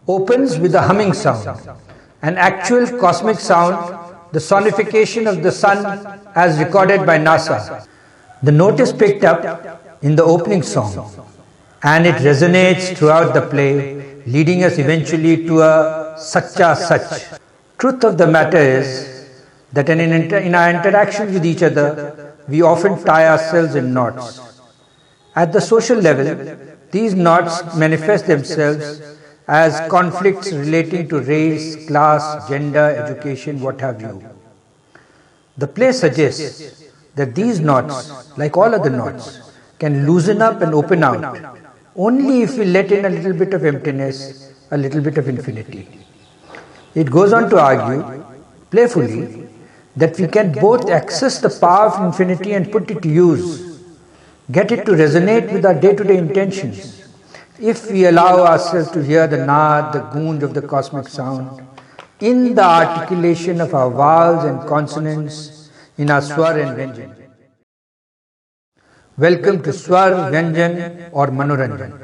opens with a humming sound, an actual cosmic sound, the sonification of the sun as recorded by NASA. The note is picked up in the opening song and it resonates throughout the play, leading us eventually to a Sacha Sach. Truth of the matter is that in our interaction with each other, we often tie ourselves in knots. At the social level, these knots manifest themselves as conflicts relating to race, class, gender, education, what have you. The play suggests that these knots, like all other knots, can loosen up and open out only if we let in a little bit of emptiness, a little bit of infinity. It goes on to argue, playfully, that we can both access the power of infinity and put it to use, get it to resonate with our day-to-day intentions, if we allow ourselves to hear the naad, the goonj of the cosmic sound, in the articulation of our vowels and consonants, in our swar and vyanjan. Welcome to Swar, Vyanjan or Manoranjan.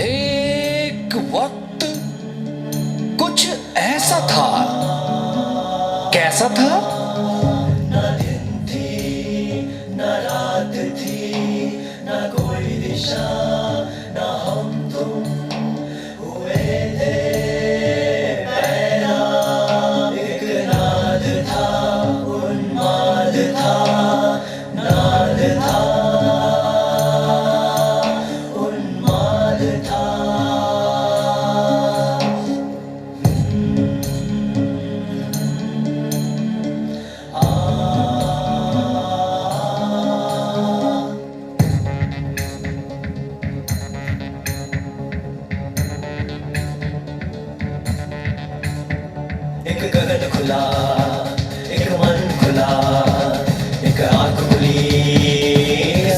एक वक्त कुछ ऐसा था, कैसा था? न दिन थी न रात थी, न कोई दिशा, न हम तुम हुए थे पैदा। एक नाद था, उन्माद था, नाद था, उन्माद था। एक गगन खुला, एक मन खुला, एक आँख खुली,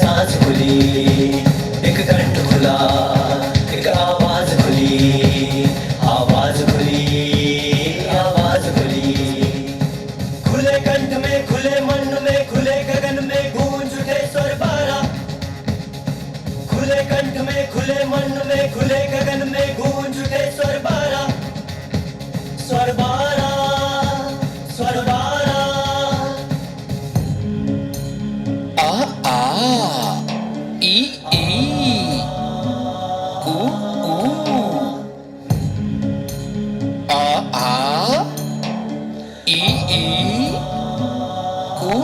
सांस खुली, एक कंठ खुला, एक आवाज खुली, आवाज खुली, आवाज खुली। खुले कंठ में, खुले मन में, खुले गगन में गूंज उठे स्वर बारा। खुले कंठ में, खुले मन में, खुले गगन में गूंज उठे स्वर बारा। स्वर बारा, स्वर बारा। आ ई ऊ आ ई ऊ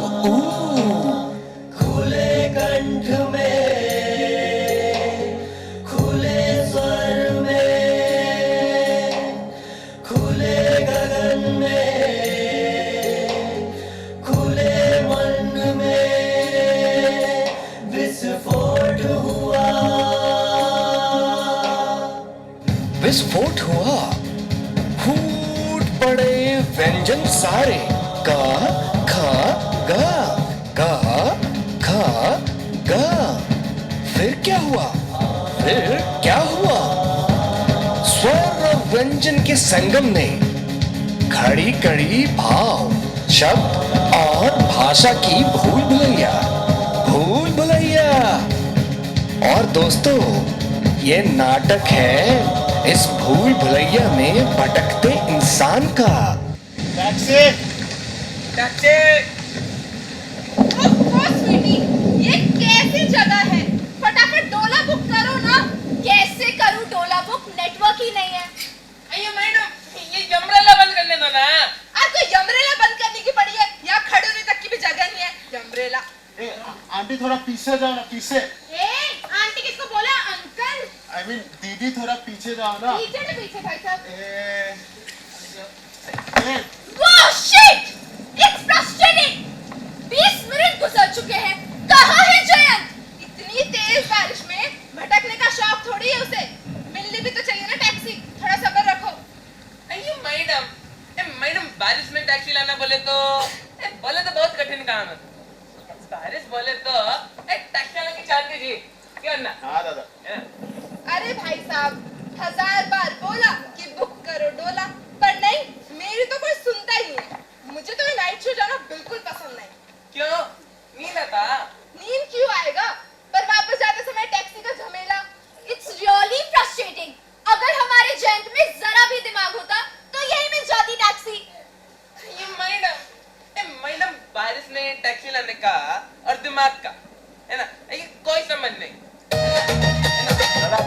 खुले कंठ में, खुले स्वर में, विस्फोट हुआ, फूट पड़े व्यंजन सारे, का खा गा, का खा गा। फिर क्या हुआ, फिर क्या हुआ? स्वर और व्यंजन के संगम ने खड़ी खड़ी भाव, शब्द और भाषा की भूल भुलैया, भूल भुलैया। और दोस्तों, ये नाटक है इस भूल भुलैया में भटकते इंसान का। Taxi taxi. ओह स्वीटी, ये कैसी जगह है? फटाफट डोला बुक करो ना। कैसे करूं डोला बुक? नेटवर्क ही नहीं है। अయ్యో मैडम, ये यमरेला बंद करने दो ना। आपको यमरेला बंद करने की पड़ी है? यहाँ खड़े होने तक की भी जगह नहीं है। यमरेला। आंटी थोड़ा पीछे जाओ ना, पीछे। आंटी किसको बोला? अंकल। I mean, दीदी थोड़ा पीछे जाओ ना। पीछे ना पीछे भाई साहब। Wow, shit! It's frustrating! 20 minute गुजर चुके हैं। कहाँ है जयंत? इतनी तेज बारिश में भटकने का शौक थोड़ी है उसे। मिलनी भी तो चाहिए ना टैक्सी। थोड़ा सब्र रखो। अయ్యో मैडम, बारिश में टैक्सी लाना बोले तो बहुत कठिन काम है। बारिश बोले तो टैक्सी वाले की चाल दीजिए, क्यों ना? हाँ दादा। अरे भाई साहब, 1000 बार बोला कि बुक करो डोला, पर नहीं, मेरी तो कोई सुनता ही नहीं है। मुझे तो ये नाइट शो जाना बिल्कुल पसंद नहीं। क्यों? नींद आता? नींद क्यों आएगा? पर वापस जाते समय टैक्सी का झमेला, इट्स रियली फ्रस्ट्रेटिंग। अगर हमारे जयंत में जरा भी दिमाग होता तो यही मिल जाती टैक्सी। ये मैडम, बारिश में टैक्सी लाने का और दिमाग का, है ना, ये कोई समझ नहीं, है ना?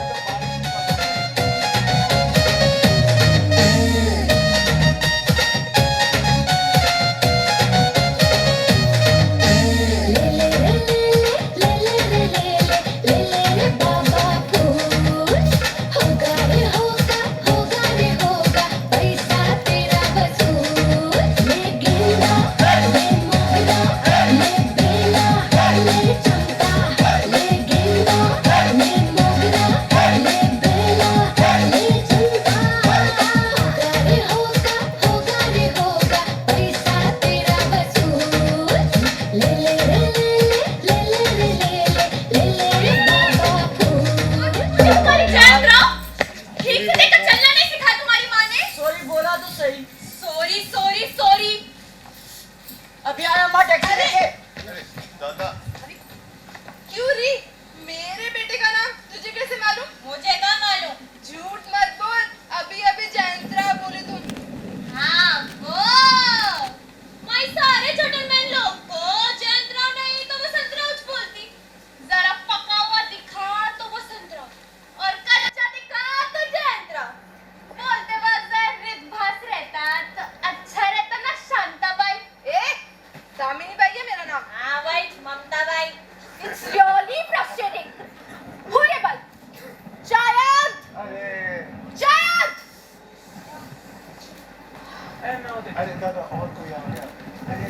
अरे दादा और कोई आ गया। अरे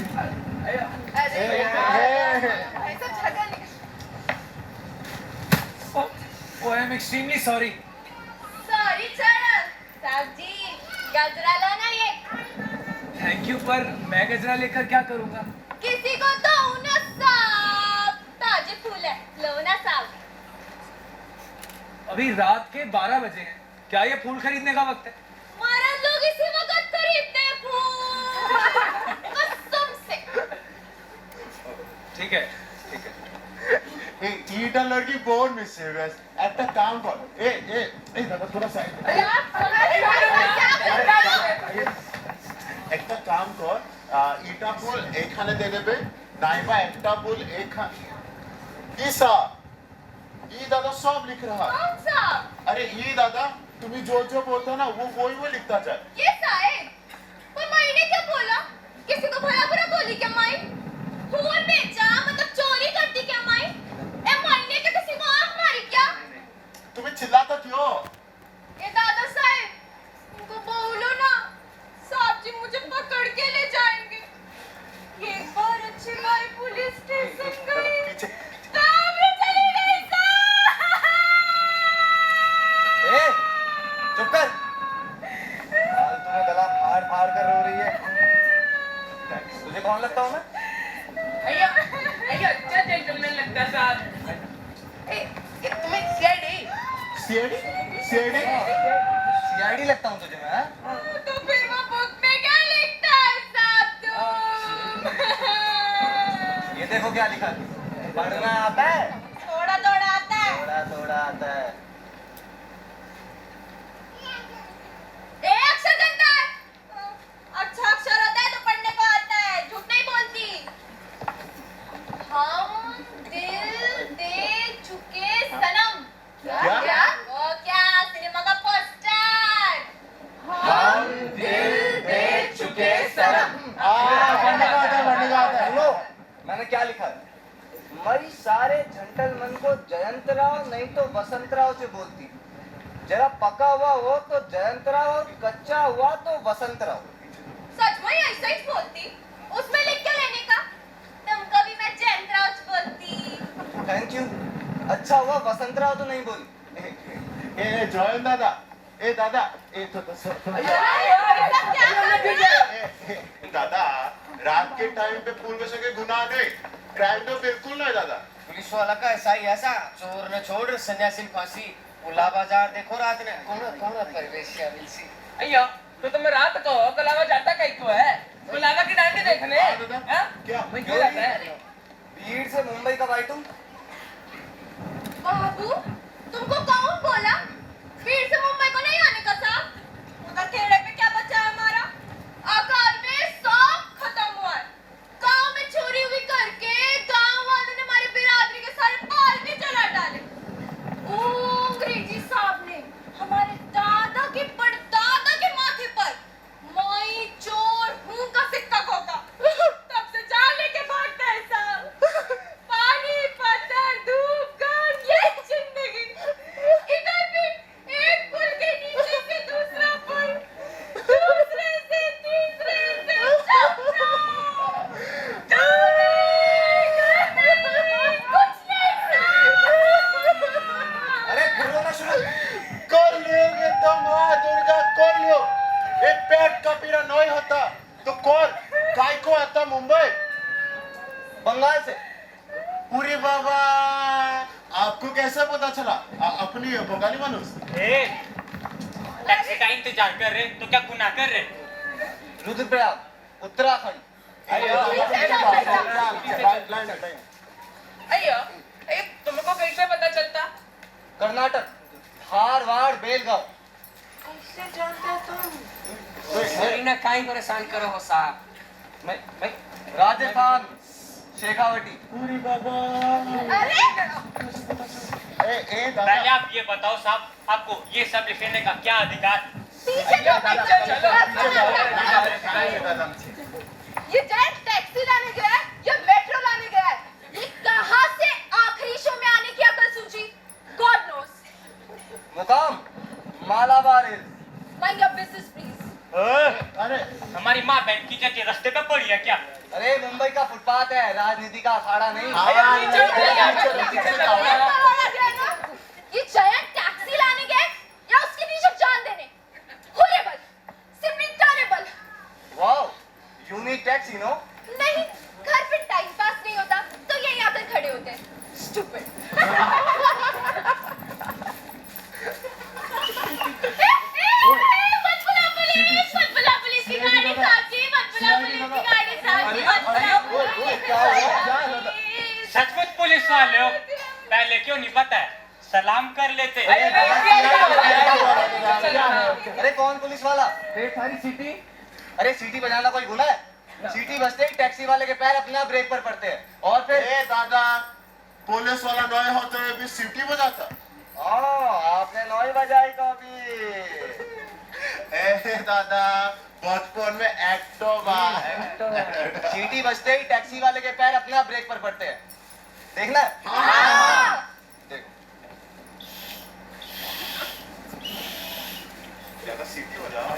ऐसा झगड़ा नहीं। Oh, I am extremely sorry. Sorry चरण साहब जी, गजरा लाना ये। थैंक यू, पर मैं गजरा लेकर क्या करूँगा? किसी को दो ना साहब, ताजे फूल है, लो ना साहब। अभी रात के 12 बजे हैं, क्या ये फूल खरीदने का वक्त है? मर्द लोग इसी वक्त खरीदते हैं फूल, कसम से। ठीक है, ठीक है। এইটা লড়কি বোন মিসিভাস একটা কাম কর এই দাদা थोड़ा সাইড একটা কাম কর ইটা ফুল এখানে দিয়ে দেবে নাইবা একটা ফুল এখানে ঈসা ये दादा सब लिख रहा है। कौन सा? अरे ये दादा तुम्हें जो जो बोलता ना वो ही लिखता जाए। ये साए पर मैंने क्या बोला? किसी को भला बुरा बोली क्या माई? फूल बेचा मतलब चोरी करती क्या माई? ए मैंने क्या किसी को आंख मारी क्या? तुम्हें चिल्लाता क्यों? ये दादा साहब उनको बोलो ना, साहब जी मुझे पकड़ के ले जाएंगे। एक बार अच्छी माई पुलिस स्टेशन गई, पीछे काम में चली गई साहब। चुप कर। फालतू में गला फाड़ फाड़ कर रो रही है। तुझे कौन लगता हूँ मैं? अय्या अय्या अच्छा जेंटलमैन लगता साहब। ये तुम्हें सीआईडी सीआईडी लगता हूँ तुझे मैं? तो फिर वो बुक में क्या लिखता है साहब तुम? ये देखो क्या लिखा है। पढ़ना आता है? थोड़ा थोड़ा आता है। थोड़ा थोड़ा आता है। एक अक्षर जनता है। अच्छा अक्षर होता है तो पढ़ने को आता है, झूठ नहीं बोलती। हम दिल दे चुके सनम। क्या? वो क्या सिनेमा का पोस्टर। हम दिल दे चुके सनम। पढ़ने का आता है। सुनो, मैंने क्या लिखा है? मई सारे जेंटलमैन को जयंत राव नहीं तो वसंत राव से बोलती। जरा पका हुआ हो तो जयंत राव और कच्चा हुआ तो वसंत राव। सच में ऐसा ही बोलती। उसमें लिख के लेने का। तुमको भी मैं जयंत राव बोलती। Thank you. अच्छा हुआ वसंत राव तो नहीं बोली। ए जॉइन दादा, ए दादा, ए तो दादा रात के टाइम पे पूल में सके गुनाह नहीं, क्राइम तो बिल्कुल नहीं दादा। पुलिस वाला का ऐसा ही ऐसा चोर न छोड़ सन्यासी फांसी। उला बाजार देखो रात ने कौन कौन परवेश शामिल सी। अय्या तो तुम रात को कलावा जाता कहीं को है? कलावा की डांडी देखने? हाँ? क्या? मैं क्यों जाता है? भीड़ से मुंबई कब आई तुम? बाबू तुमको कौन बोला? भीड़ से मुंबई को नहीं आने का साहब। उधर खेड़े पे क्या बचा है हमारा? अकाल में सब खत्म हुआ है। गांव में चोरी हुई करके गांव वालों ने हमारी बिरादरी के सारे बाल भी जला डाले। ओ अंग्रेजी साहब ने हमारे दादा के परदादा के माथे पर मैं चोर हूं का सिक्का ठोका। तब से जान लेके भागता है साहब। पानी पत्थर धूप गर्म ये जिंदगी। इधर भी एक पुल के नीचे से दूसरा पुल, दूसरे से तीसरे से चौथा। कुछ नहीं साहब। अरे फिर रोना शुरू। कर लोगे तो माँ दुर्गा कर लो। एक पेट का पीड़ा नहीं होता तो कौन काय को आता मुंबई? बंगाल से। पूरी बाबा आपको कैसे पता चला? अपनी बंगाली मानुस। टैक्सी का इंतजार कर रहे तो क्या गुनाह कर रहे? रुद्रप्रयाग उत्तराखंड। अय्या तुमको कैसे पता चलता? कर्नाटक धारवाड़ बेलगांव। कैसे जानते हो तुम? सही ना काहे परेशान करो हो साहब। मैं राजस्थान शेखावटी। पूरी बाबा अरे ए दादा पहले आप ये बताओ साहब, आपको ये सब लिखने का क्या अधिकार? पीछे जो ये जैन टैक्सी लाने गया है या मेट्रो लाने गया है? ये कहां से आखिरी शो में आने की अकल सूझी? God knows. मुकाम Malabar Hills. Mind your business please. अरे हमारी माँ बहन की चाची रास्ते पे पड़ी है क्या? अरे मुंबई का फुटपाथ है, राजनीति का अखाड़ा नहीं। ये जयंत टैक्सी लाने गए या उसके पीछे जान देने? होरेबल, सिर्फ इंटरेबल। Wow unique taxi no. नहीं, घर पे टाइम पास नहीं होता तो यही आकर खड़े होते हैं। स्टूपिड। मत बुला पुलिस की गाड़ी साथी, मत बुला पुलिस की गाड़ी साथी, मत बुला पुलिस। सचमुच पुलिस वाले हो? पहले क्यों नहीं पता है? सलाम कर लेते। अरे कौन पुलिस वाला? सारी सीटी। अरे सीटी बजाना कोई गुनाह है? सीटी बजते ही टैक्सी वाले के पैर अपने आप ब्रेक पर पड़ते हैं और फिर ए दादा पुलिस वाला नए होते हुए भी सीटी बजाता। आपने नौई बजाई कभी? ए दादा बचपन में एक्टो सीटी बजते ही टैक्सी वाले के पैर अपने आप ब्रेक पर पड़ते हैं। देखना है? देखो। ज्यादा सीटी बजाओ।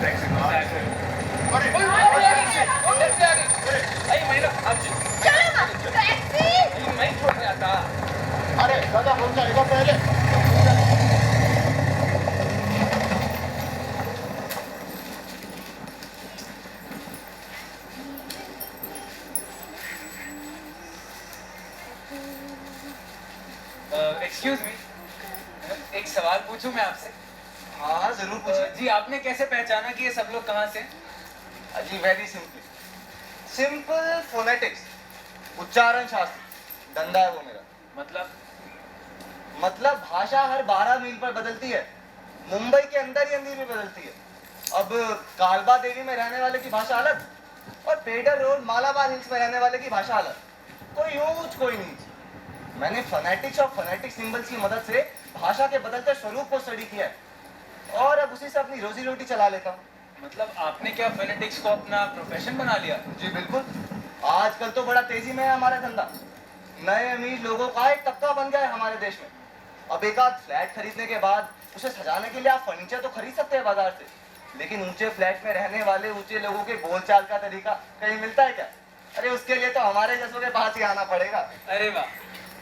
टैक्सी में अरे चलो ना, टैक्सी। मैं छोड़ गया था। अरे दादा हम जाएगा पहले। सवाल पूछूं मैं आपसे? हाँ जरूर पूछिए जी, आपने कैसे पहचाना कि ये सब लोग कहाँ से? जी। वेरी सिंपल फोनेटिक्स, उच्चारण शास्त्र धंधा है वो मेरा। मतलब भाषा हर 12 मील पर बदलती है, मुंबई के अंदर ही अंदर में बदलती है। अब कालबा देवी में रहने वाले की भाषा अलग और पेडर रोड मालाबार हिल्स में रहने वाले की भाषा अलग, कोई ऊंच कोई नीच। मैंने फोनेटिक्स और फोनेटिक सिंबल्स की मदद से भाषा के बदलते स्वरूप को स्टडी किया है और अब उसी से अपनी रोजी रोटी चला लेता हूँ। मतलब आपने क्या फोनेटिक्स को अपना प्रोफेशन बना लिया? जी बिल्कुल, आजकल तो बड़ा तेजी में है हमारा धंधा। नए अमीर लोगों का एक तबका बन गया है हमारे देश में। अब एक आध फ्लैट खरीदने के बाद उसे सजाने के लिए आप फर्नीचर तो खरीद सकते हैं बाजार से, लेकिन ऊंचे फ्लैट में रहने वाले ऊंचे लोगों के बोलचाल का तरीका कहीं मिलता है क्या? अरे उसके लिए तो हमारे जैसों के पास ही आना पड़ेगा। अरे वाह,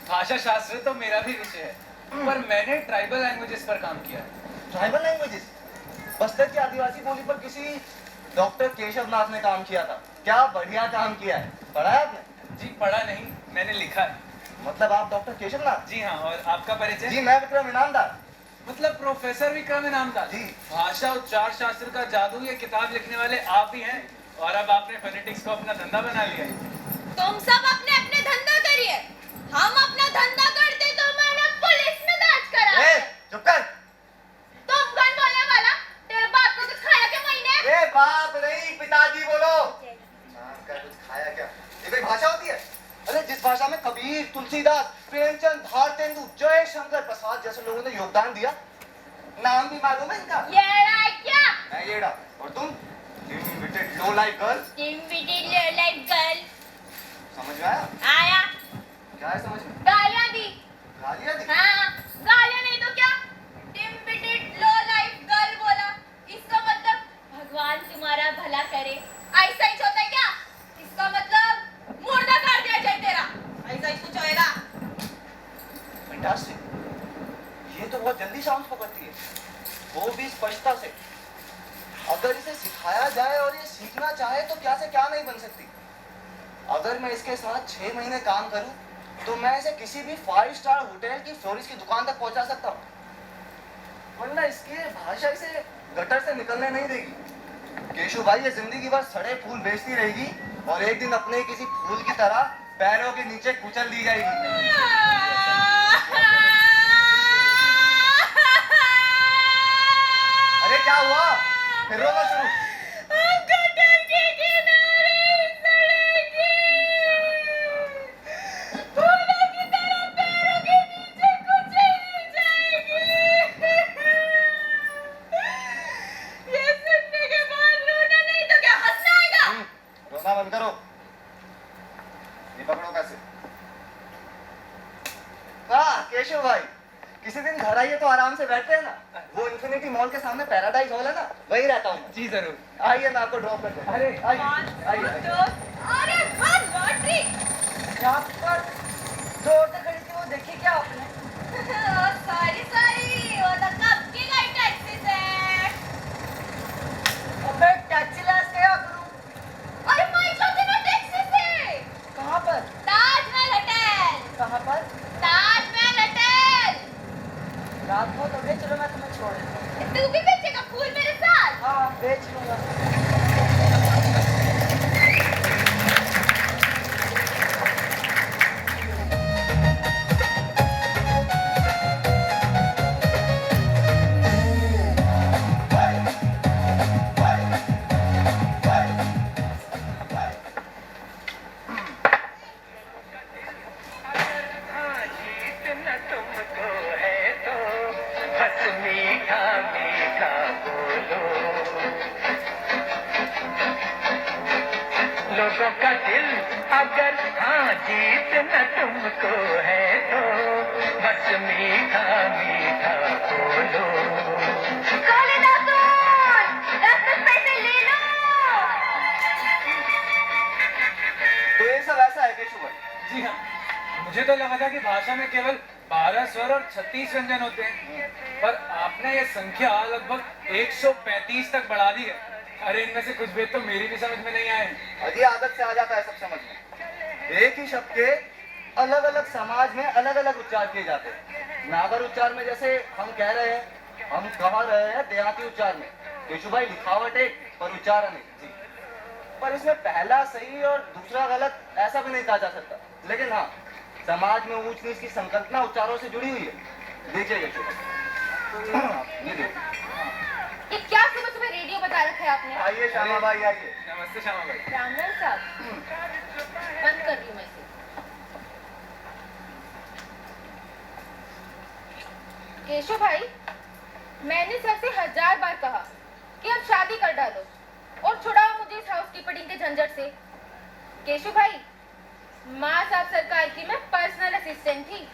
भाषा शास्त्र तो मेरा भी विषय है, पर मैंने ट्राइबल लैंग्वेजेस पर काम किया है। Tribal languages? बस्तर की आदिवासी बोली पर किसी डॉक्टर केशव नाथ ने काम किया था। क्या बढ़िया काम किया है। पढ़ा है आपने? जी पढ़ा नहीं, मैंने लिखा है। मतलब आप डॉक्टर केशव नाथ? जी हाँ, और आपका परिचय? जी मैं विक्रम इनामदार। मतलब प्रोफेसर विक्रम इनामदार जी। भाषा उच्चार शास्त्र का जादू, ये किताब लिखने वाले आप ही हैं, और अब आपने फोनेटिक्स को अपना धंधा बना लिया है। तुम सब अपने अपने धंधा करिए, हम अपना धंधा करते तो मैंने पुलिस में दर्ज करा। चुप कर। तुम कौन बोलने वाला? तेरे बाप को कुछ खाया क्या महीने? बाप नहीं पिताजी बोलो। कुछ खाया क्या? ये कोई भाषा होती है? अरे जिस भाषा में कबीर, तुलसीदास, प्रेमचंद, भारतेंदु, जय शंकर प्रसाद जैसे लोगों ने योगदान दिया, नाम भी मालूम है इनका? येड़ा है क्या? मैं येड़ा। और तुम? लो लाइफ गर्ल। लो लाइफ गर्ल। समझ में आया? आया। क्या है समझ में? गालियां दी। गालियां दी? हाँ, गालियां नहीं तो क्या? लो लाइफ गर्ल बोला, इसका मतलब भगवान तुम्हारा भला करे, ऐसा ही होता है क्या? इसका मतलब मुर्दा कर दिया जाए तेरा, ऐसा ही कुछ होएगा। फैंटास्टिक। ये तो बहुत जल्दी साउंड पकड़ती है, वो भी स्पष्टता से। अगर इसे सिखाया जाए और ये सीखना चाहे तो क्या से क्या नहीं बन सकती। अगर मैं इसके साथ 6 महीने काम करूं तो मैं इसे किसी भी 5 स्टार होटल की फ्लोरिस्ट की दुकान तक पहुंचा सकता हूं, वरना इसकी भाषा इसे गटर से निकलने नहीं देगी। केशु भाई ये जिंदगी भर सड़े फूल बेचती रहेगी और एक दिन अपने किसी फूल की तरह पैरों के नीचे कुचल दी जाएगी। अरे क्या हुआ? फिर रोना शुरू? गटर के किनारे सड़ेगी, फूलों की तरह पैरों के नीचे कुचली जाएगी। ये सुनने के बाद रोना नहीं तो क्या हंसना आएगा? रोना बंद करो। ये पकड़ो पैसे। केशव भाई किसी दिन घर आइए तो आराम से बैठते हैं ना, वो इन्फिनिटी मॉल के सामने पैराडाइज हॉल है ना, वही रहता हूँ। जी जरूर। आइए मैं आपको ड्रॉप करता हूँ। अरे आइए। अरे वाह, लॉटरी। यहाँ पर दो औरतें खड़ी थी, वो देखी क्या आपने? सॉरी, वो तो कब की गई टैक्सी से। अबे टैक्सी लास क्या करूँ? अरे मैं चलती ना टैक्सी से। कहाँ पर? ताजमहल होटल। कहाँ पर? ताजमहल होटल। रात को तो बेच लो, मैं तुम्हें छोड़ देता हूँ। तू भी बेचेगा फूल मेरे साथ? हाँ बेच लूंगा। लोगों का दिल अगर हाँ जीतना तुमको है तो बस मीठा मीठा बोलो। पैसे ले लो। तो ये सब ऐसा है केशव भाई? जी हाँ, मुझे तो लगा था कि भाषा में केवल 12 स्वर और 36 व्यंजन होते हैं, पर आपने ये संख्या लगभग 135 तक बढ़ा दी है। अरे इनमें से कुछ भेद तो मेरी भी समझ में नहीं आए। अजी आदत से आ जाता है सब समझ में। एक ही शब्द के अलग अलग समाज में अलग अलग उच्चार किए जाते हैं। नागर उच्चार में जैसे हम कह रहे हैं, हम कह रहे हैं देहाती उच्चार में केशु भाई लिखावट एक पर उच्चारण एक जी। पर इसमें पहला सही और दूसरा गलत ऐसा भी नहीं कहा जा सकता। लेकिन हाँ, समाज में ऊंच नीच की संकल्पना उच्चारों से जुड़ी हुई है। देखिए केशु भाई, ये देखिए। ये क्या सुबह सुबह रेडियो बता रखा है आपने? आइए श्यामा भाई आइए। नमस्ते श्यामा भाई। ब्राह्मण साहब, बंद कर रही हूँ मैं इसे। केशव भाई, मैंने सर से 1000 बार कहा कि अब शादी कर डालो और छुड़ाओ मुझे इस हाउसकीपिंग के झंझट से। केशव भाई, माँ साहब सरकार की मैं पर्सनल असिस्टेंट थी।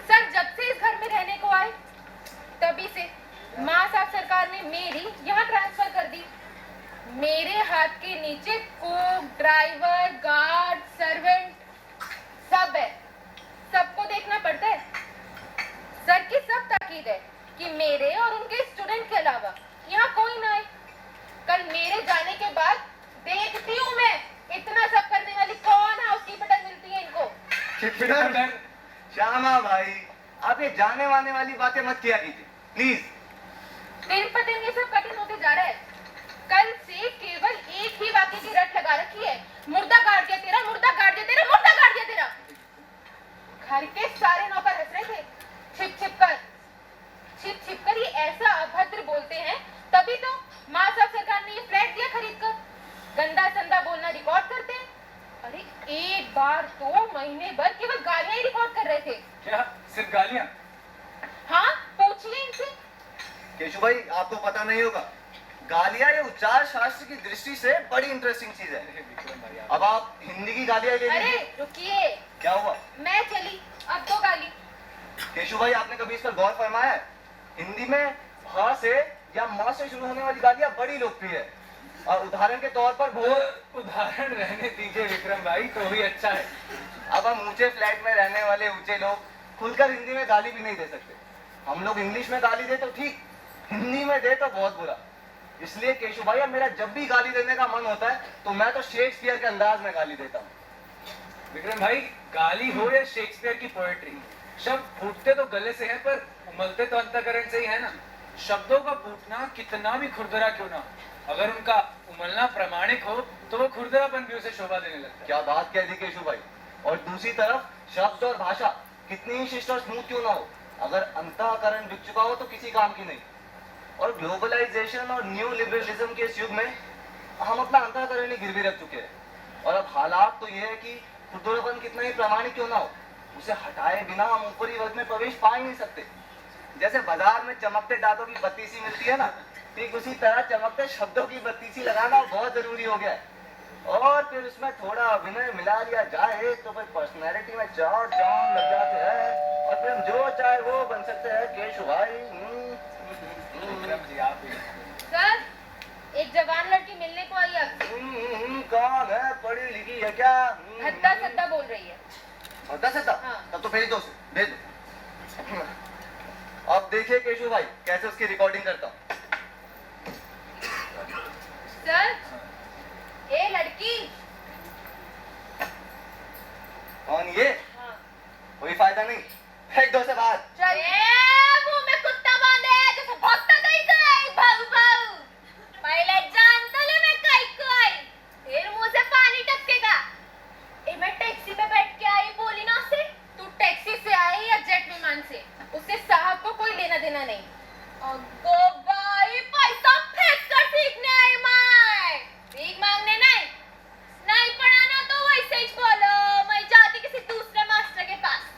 सर जब से इस घर में रहने को आए तभी से माँ साहब सरकार ने मेरी यहाँ ट्रांसफर कर दी। मेरे हाथ के नीचे कुक, ड्राइवर, गार्ड, सर्वेंट सब है। सबको देखना पड़ता है। सर की सब ताकीद है कि मेरे और उनके स्टूडेंट के अलावा यहाँ कोई ना आए। कल मेरे जाने के बाद देखती हूँ मैं इतना सब करने वाली कौन हाउसकीपर मिलती है इनको। श्यामा भाई, आप ये जाने वाने वाली बातें मत किया कीजिए प्लीज। दिन पर दिन ये सब कठिन होते जा रहा है। कल से केवल एक ही वाक्य की रट लगा रखी है, मुर्दा गाड़ दिया तेरा, मुर्दा गाड़ दिया तेरा, मुर्दा गाड़ दिया तेरा। घर के सारे नौकर हंस रहे थे, छिप छिप कर ये ऐसा अभद्र बोलते हैं। तभी तो माँ साहब सरकार ने ये फ्लैट दिया खरीद कर। गंदा संदा बोलना रिकॉर्ड करते हैं। अरे एक बार तो महीने भर केवल गालियां ही रिकॉर्ड कर रहे थे। क्या सिर्फ गालियां? हाँ, पूछिए इनसे। केशु भाई, आपको पता नहीं होगा, गालियां ये उच्चार शास्त्र की दृष्टि से बड़ी इंटरेस्टिंग चीज है। अब आप हिंदी की गालियां ले अरे लीजिए। रुकिए, क्या हुआ? मैं चली, अब तो गाली। केशु भाई, आपने कभी इस पर गौर फरमाया है? हिंदी में भा से या माँ से शुरू होने वाली गालियां बड़ी लोकप्रिय है। और उदाहरण के तौर पर उदाहरण रहने दीजिए विक्रम भाई, तो ही अच्छा है। अब हम ऊंचे फ्लैट में रहने वाले ऊंचे लोग खुलकर हिंदी में गाली भी नहीं दे सकते। हम लोग इंग्लिश में गाली दे तो ठीक, हिंदी में दे तो बहुत बुरा। इसलिए केशु भाई, अब मेरा जब भी गाली देने का मन होता है तो मैं तो शेक्सपियर के अंदाज में गाली देता हूँ। विक्रम भाई, गाली हो या शेक्सपियर की पोएट्री, शब्द फूटते तो गले से है पर उमलते तो अंतःकरण से ही है ना। शब्दों का फूटना कितना भी खुरदरा क्यों ना हो, अगर उनका उमलना प्रामाणिक हो तो वो खुरदरापन भी उसे शोभा देने लगता है। क्या बात कह दी केशु भाई। और दूसरी तरफ शब्द और भाषा कितनी ही शिष्ट और स्मूथ क्यों ना हो, अगर अंतःकरण बिक चुका हो तो किसी काम की नहीं। और ग्लोबलाइजेशन और न्यू लिबरलिज्म के इस युग में हम अपना अंतःकरण ही गिरवी रख चुके हैं। और अब हालात तो ये है कि खुरदरापन कितना ही प्रामाणिक क्यों ना हो, उसे हटाए बिना हम ऊपरी वर्ग में प्रवेश पा ही नहीं सकते। जैसे बाजार में चमकते दांतों की बत्ती सी मिलती है ना, ठीक उसी तरह चमकते शब्दों की बत्ती सी लगाना बहुत जरूरी हो गया है। और फिर उसमें थोड़ा अभिनय मिला लिया जाए तो फिर पर्सनैलिटी में चार चांद लग जाते हैं और फिर हम जो चाहे वो बन सकते हैं। केशु भाई, सर, एक जवान लड़की मिलने को आई आपसे। कौन है? पढ़ी लिखी है क्या? हद्दा सद्दा बोल रही है। हद्दा सद्दा? हाँ। तब तो भेज दो उसे, भेज दो। अब देखिए केशु भाई, कैसे उसकी रिकॉर्डिंग करता हूँ। सर, ए लड़की। कौन ये? हाँ। कोई फायदा नहीं, फेंक दो से बाहर। मुंह में कुत्ता बांधे जैसे भक्ता नहीं करे भाऊ भाऊ। पहले जान तो ले मैं काई को आई, फिर मुंह से पानी टपकेगा। ए मैं टैक्सी में बैठ के आई, बोली ना से तू टैक्सी से आई या जेट विमान से, उससे साहब को कोई लेना देना नहीं। अगो भाई, पैसा फेंक कर सीखने आई मैं, भीख मांगने नहीं। नहीं पढ़ाना तो वैसे ही बोलो, मैं जाती किसी दूसरे मास्टर के पास।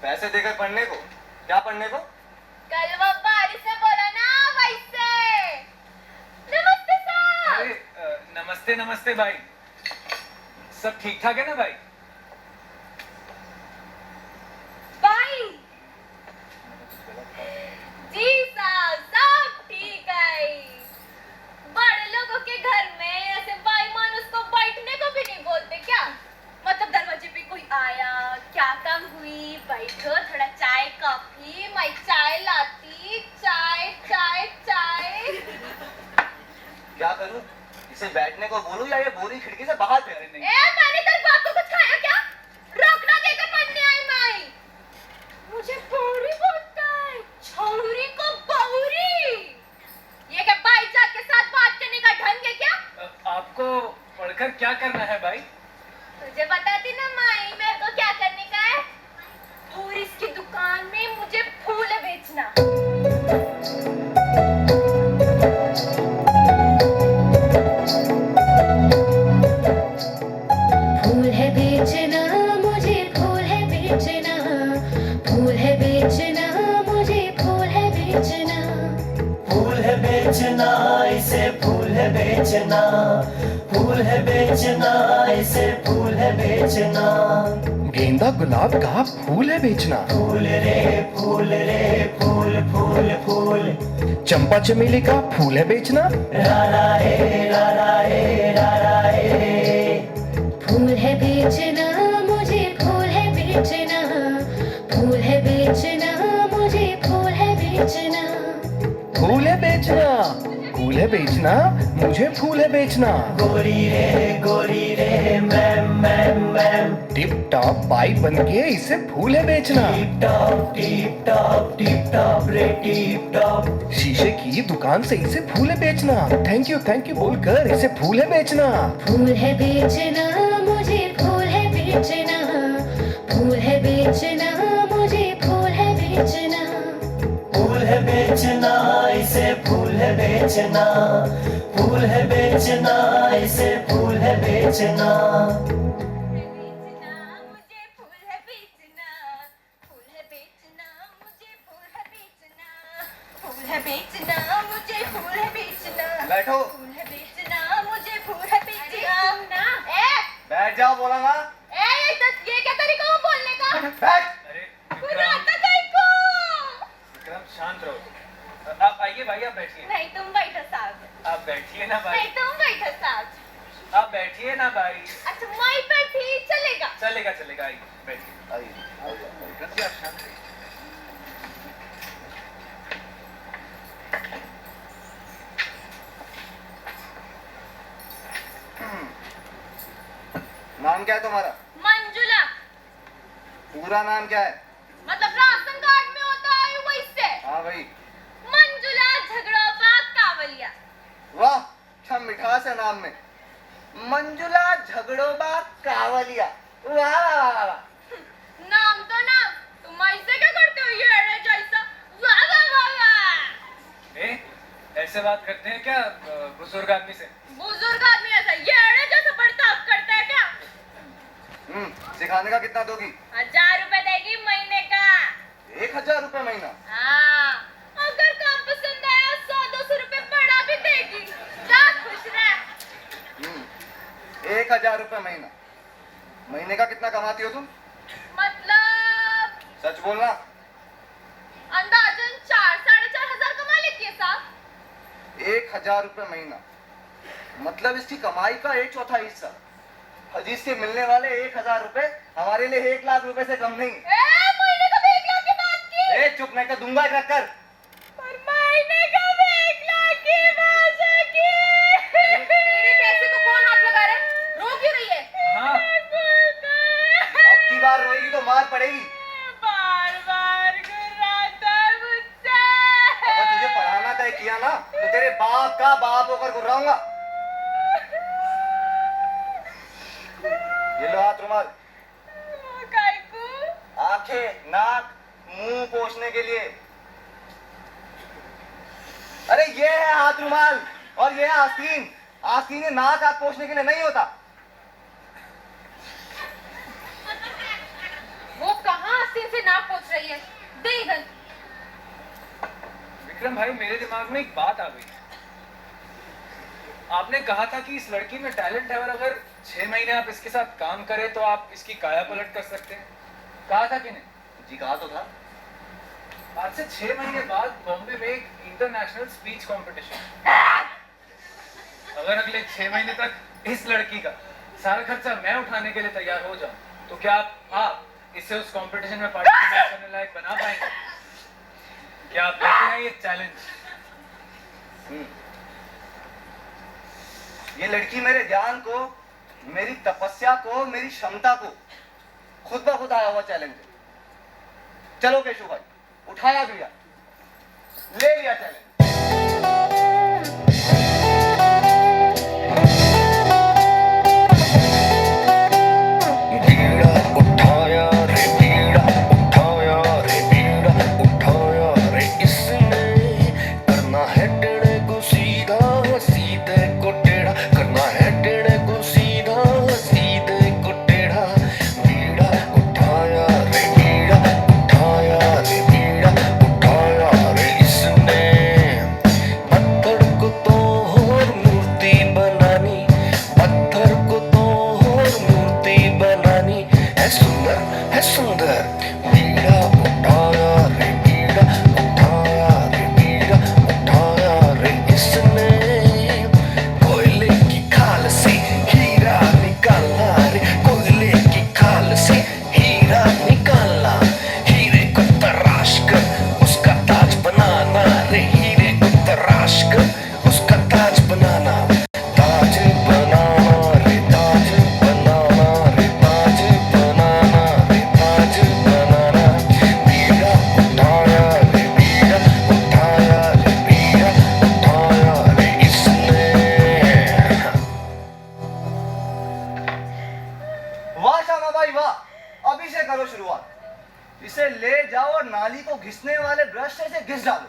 पैसे देकर पढ़ने को? क्या पढ़ने को? कल वो बारिश से बोला ना वैसे। नमस्ते साहब। अरे नमस्ते नमस्ते भाई, सब ठीक ठाक है ना भाई? भाई जी साहब, सब ठीक है। बड़े लोगों के घर में ऐसे भाई मानुस को बैठने को भी नहीं बोलते क्या? मतलब दरवाजे पे कोई आया, क्या काम हुई, बैठो थोड़ा चाय कॉफी, मैं चाय लाती, चाय चाय चाय। क्या करूं? इसे बैठने को बोलूं या ये बोरी खिड़की से बाहर फेंक? ए, मैंने तेरे बाप को कुछ खाया क्या? रोकना देकर पढ़ने बैठकर क्या करना है भाई? तुझे बताती ना माई मेरे को क्या करने का है। और इसकी दुकान में मुझे फूल बेचना। फूल है बेचना मुझे, फूल है बेचना, फूल है बेचना मुझे, फूल है बेचना। फूल है बेचना इसे, फूल है बेचना, फूल है बेचना इसे, फूल है बेचना। गेंदा गुलाब का फूल है बेचना। फूल रे फूल रे फूल फूल फूल। चंपा चमेली का फूल है बेचना। रा रे रा रे रा रे। फूल है बेचना मुझे, फूल है बेचना, फूल है बेचना मुझे, फूल है बेचना। फूल है बेचना, फूल है बेचना, मुझे फूल है बेचना। गोरी रे ma'am ma'am ma'am. Tip top by बन के इसे फूल है बेचना। Tip top tip top tip top रे टिप टॉप। शीशे की दुकान से इसे फूल है बेचना। थैंक यू बोलकर इसे फूल है बेचना। फूल है बेचना मुझे, फूल है बेचना, फूल है बेचना मुझे, फूल है बेचना। फूल है बेचना इसे, फूल है बेचना, फूल है बेचना इसे, फूल है बेचना। मुझे फूल है बेचना, फूल है बेचना मुझे, फूल है बेचना, फूल है बेचना मुझे, फूल है बेचना। बैठो। फूल है बेचना मुझे, फूल है बेचना ना। बैठ जाओ बोला ना। ये क्या तरीका हुआ बोलने का? बैठ। अरे बुलाता कहीं को? विक्रम शांत रहो। आप आइए भाई, आप बैठिए। नहीं तुम बैठो साहब। आप बैठिए ना भाई। नहीं तुम बैठो साहब। आप बैठिए ना भाई। अच्छा मैं बैठी चलेगा? चलेगा चलेगा, आइए बैठिए। विक्रम जी आप शांत रहिए। नाम क्या है तुम्हारा? मंजुला। पूरा नाम क्या है? मतलब राशन कार्ड में होता है वैसे। हाँ भाई। मंजुला झगड़ोबा कावलिया। वाह क्या मिठास है नाम में। मंजुला झगड़ोबा कावलिया। वाह वाह वाह वाह। नाम तो नाम, तुम ऐसे क्या करते हो ये अरे जैसा। वाह वाह वाह वाह। ऐसे बात करते हैं क्या बुजुर्ग आदमी से? बुजुर्ग आदमी ऐसा ये अरे जैसा बर्ताव करता है क्या? सिखाने का कितना दोगी? 1000 रुपए देगी महीने का। 1000 रुपए महीना? हाँ, अगर काम पसंद आया 100-200 रुपए बढ़ा भी देगी। जा खुश रह। 1000 रुपए महीना। महीने का कितना कमाती हो तुम? मतलब सच बोलना। अंदाजन 4-4.5 हजार कमा लेती है साहब। 1000 रुपए महीना मतलब इसकी कमाई का 1/4 हिस्सा। हजीज से मिलने वाले 1000 रुपए हमारे लिए 1 लाख रुपए से कम नहीं। महीने का 1 लाख की बात की। चुप, नहीं तो दूंगा टक्कर। पर महीने का 1 लाख की बात की। तेरे पैसे को कौन हाथ लगा रहा है? रो क्यों रही है? हाँ। अब की बार रोएगी तो मार पड़ेगी। बार-बार गुर्राता है मुझसे। अगर तुझे पढ़ाना तय किया ना तो तेरे बाप का बाप होकर गुर्राऊंगा। ये लो हाथ रुमाल। आंखें, नाक, मुंह पोंछने के लिए। अरे ये है हाथ रुमाल और ये है आस्तीन। आस्तीन ये नाक आंख पोंछने के लिए नहीं होता। वो कहाँ आस्तीन से नाक पोंछ रही है? दे इधर। विक्रम भाई मेरे दिमाग में एक बात आ गई। आपने कहा था कि इस लड़की में टैलेंट है और अगर 6 महीने आप इसके साथ काम करें तो आप इसकी काया पलट कर सकते हैं। कहा था कि नहीं? जी कहा तो था। आज से 6 महीने बाद बॉम्बे में एक इंटरनेशनल स्पीच कंपटीशन। अगर अगले 6 महीने तक इस लड़की का सारा खर्चा मैं उठाने के लिए तैयार हो जाऊं तो क्या आप इसे उस कंपटीशन में पार्टिसिपेट करने लायक बना पाएंगे? क्या आप लेते हैं ये चैलेंज? ये लड़की मेरे ज्ञान को, मेरी तपस्या को, मेरी क्षमता को खुद ब खुद आया हुआ चैलेंज है। चलो केशु भाई, उठाया भैया, ले लिया चैलेंज। करना है टेढ़े को सीधा, सीधे को टेढ़ा, करना है टेढ़े को सीधा, सीधे को टेढ़ा। बीड़ा उठाया रे बीड़ा उठाया रे बीड़ा उठाया रे इसने, पत्थर को तो और मूर्ति बनानी, पत्थर को तो और मूर्ति बनानी है सुंदर, है सुंदर। बीड़ा उठाया रे बीड़ा उठाया रे बीड़ा उठाया रे इसने, कोयले की खाल से हीरा निकाला रे, कोयले की खाल से हीरा निकाला। हीरे को तराश कर उसका ताज बनाना रे, हीरे को तराश कर उसका ताज बनाना। ताज बनाना रे ताज बनाना रे ताज बनाना रे ताज बनाना। बीड़ा उठाया रे बीड़ा उठाया रे बीड़ा उठाया रे इसने। वाह श्यामा भाई वाह, अभी से करो शुरुआत। इसे ले जाओ और नाली को घिसने वाले ब्रश से इसे घिस डालो,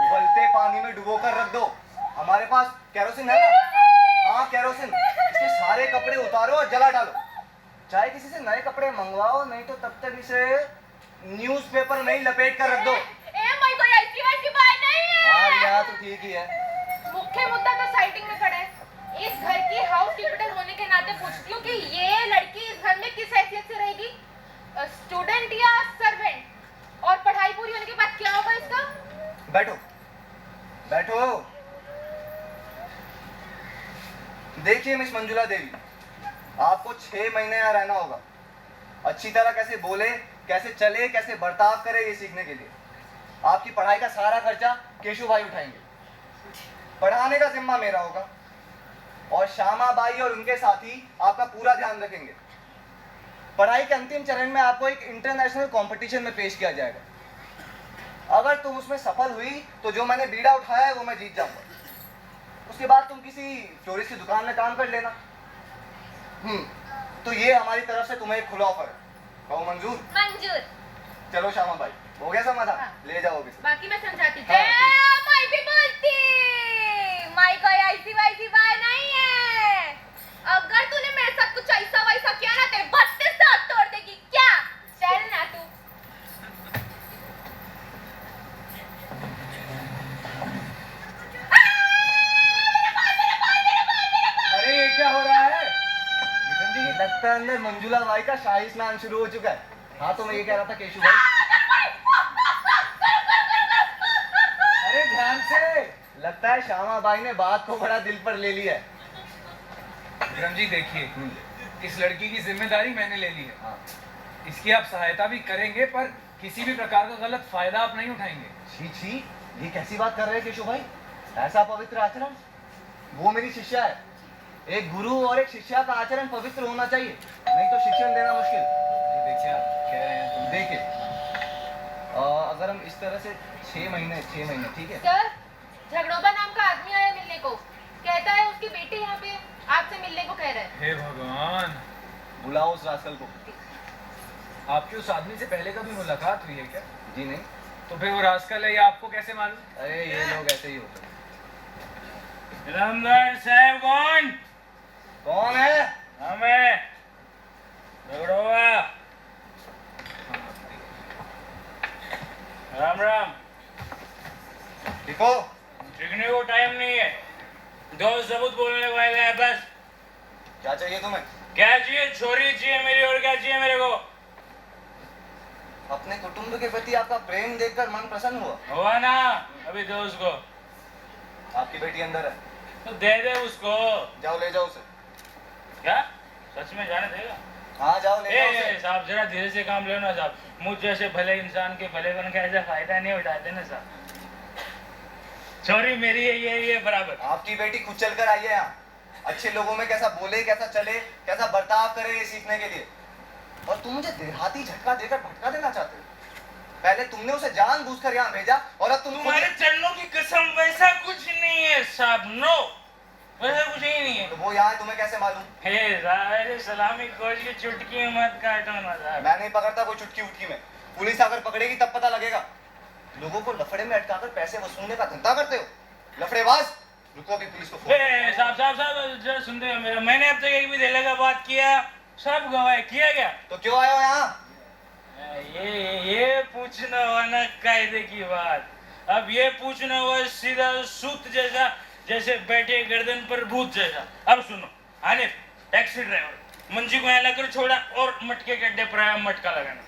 उबलते पानी में डुबो कर रख दो। हमारे पास केरोसिन है ना? हाँ केरोसिन। इसके सारे कपड़े उतारो और जला डालो। चाहे किसी से नए कपड़े मंगवाओ, नहीं तो तब तक इसे न्यूज़पेपर में ही लपेट कर रख दो। मैं कोई ऐसी वैसी बात नहीं है। हाँ रिया तो ठीक ही है। मुख्य मुद्दा तो साइटिंग में खड़ा है। इस घर की हाउस कीपर होने के नाते पूछती हूँ कि ये लड़की इस घर में किस हैसियत से रहेगी, स्टूडेंट या सर्वेंट, और पढ़ाई पूरी होने के बाद क्या होगा इसका? बैठो बैठो। देखिए मिस मंजुला देवी, आपको 6 महीने यहाँ रहना होगा। अच्छी तरह कैसे बोले, कैसे चले, कैसे बर्ताव करे, ये सीखने के लिए। आपकी पढ़ाई का सारा खर्चा केशु भाई उठाएंगे। पढ़ाने का जिम्मा मेरा होगा और श्यामा बाई और उनके साथी आपका पूरा ध्यान रखेंगे। पढ़ाई के अंतिम चरण में आपको एक इंटरनेशनल कंपटीशन में पेश किया जाएगा। अगर तुम उसमें सफल हुई तो जो मैंने बीड़ा उठाया है वो मैं जीत जाऊंगा। उसके बाद तुम किसी टूरिस्ट की दुकान में काम कर लेना। तो ये हमारी तरफ से तुम्हें एक खुला ऑफर है। कहो मंजूर? मंजूर। चलो श्यामा भाई, हो गया समाधान? हाँ। ले जाओ अभी से। बाकी मैं समझाती थी। हाँ, माई भी बोलती, माई कोई ऐसी वैसी बात नहीं है। अगर तूने मेरे साथ कुछ ऐसा वैसा किया ना, तेरे 32 दांत तोड़ देगी। क्या? चल ना तू। अरे ये क्या हो रहा है? लगता है अंदर मंजुला भाई का शाही स्नान शुरू हो चुका है। हाँ तो मैं ये कह रहा था केशु भाई, अरे ध्यान से। लगता है श्यामा भाई ने बात को बड़ा दिल पर ले लिया है। विक्रम जी देखिए, इस लड़की की जिम्मेदारी मैंने ले ली है। हाँ। इसकी आप सहायता भी करेंगे, पर किसी भी प्रकार का गलत फायदा आप नहीं उठाएंगे। छी छी, ये कैसी बात कर रहे हैं केशु भाई? ऐसा पवित्र आचरण? वो मेरी शिष्या है। एक गुरु और एक शिष्या का आचरण पवित्र होना चाहिए, नहीं तो शिक्षण देना मुश्किल। देखिए आप कह रहे हैं तो देखिए, अगर हम इस तरह से 6 महीने ठीक है। सर, झगड़ोबा नाम का आदमी आया मिलने को, कहता है उसकी बेटी यहाँ पे आपसे मिलने को कह रहा है। हे भगवान, बुलाओ उस रास्कल को। आपकी उस आदमी से पहले कभी मुलाकात हुई है क्या? जी नहीं। तो फिर वो रास्कल है, ये आपको कैसे मालूम? अरे ये लोग ऐसे ही होते हैं। इनामदार साहब कौन है? हमें झगड़ोबा। राम राम। देखो, सीखने को टाइम नहीं है, 2 सबूत बोलने को आए हैं बस। क्या चाहिए तुम्हें? क्या चाहिए? छोरी चाहिए मेरी, और क्या चाहिए मेरे को? अपने कुटुंब के प्रति आपका प्रेम देखकर मन प्रसन्न हुआ। हुआ ना, अभी दो उसको। आपकी बेटी अंदर है, तो दे दे उसको। जाओ ले जाओ उसे। क्या सच में जाने देगा? हाँ जाओ ले जाओ उसे। साहब जरा धीरे से काम लेना साहब, मुझ जैसे भले इंसान के भलेपन का ऐसा फायदा नहीं उठाते ना साहब। छोरी मेरी है, ये बराबर। आपकी बेटी खुद चल कर आई है यहाँ। अच्छे लोगों में कैसा बोले, कैसा चले, कैसा बर्ताव करे, ये सीखने के लिए। और तुम मुझे देहाती झटका देकर भटका देना चाहते हो। पहले तुमने उसे जानबूझकर यहाँ भेजा और अब तुम्हारे चरणों की कसम, वैसा कुछ नहीं है साहब। नो, वैसा कुछ ही नहीं है। तो वो यहाँ है, तुम्हें कैसे मालूम? हे सलामी कोच की चुटकी मत काटो ना साहब। मैं नहीं पकड़ता कोई चुटकी उटकी में। पुलिस अगर पकड़ेगी तब पता लगेगा। लोगों को लफड़े में अटकाकर पैसे वसूलने का धंधा करते हो, लफड़ेबाज। रुको अभी पुलिस को फोन। साहब साहब साहब जरा सुनते हैं मेरा, मैंने अब तक एक भी देने का बात किया, सब गवाह किया गया। तो क्यों आए हो यहाँ? ये पूछना हुआ ना कायदे की बात, अब ये पूछना हुआ सीधा सूत जैसा, जैसे बैठे गर्दन पर भूत जैसा। अब सुनो, हानिफ टैक्सी ड्राइवर मंजी को यहाँ लाकर छोड़ा और मटके के अड्डे पर आया मटका लगाने।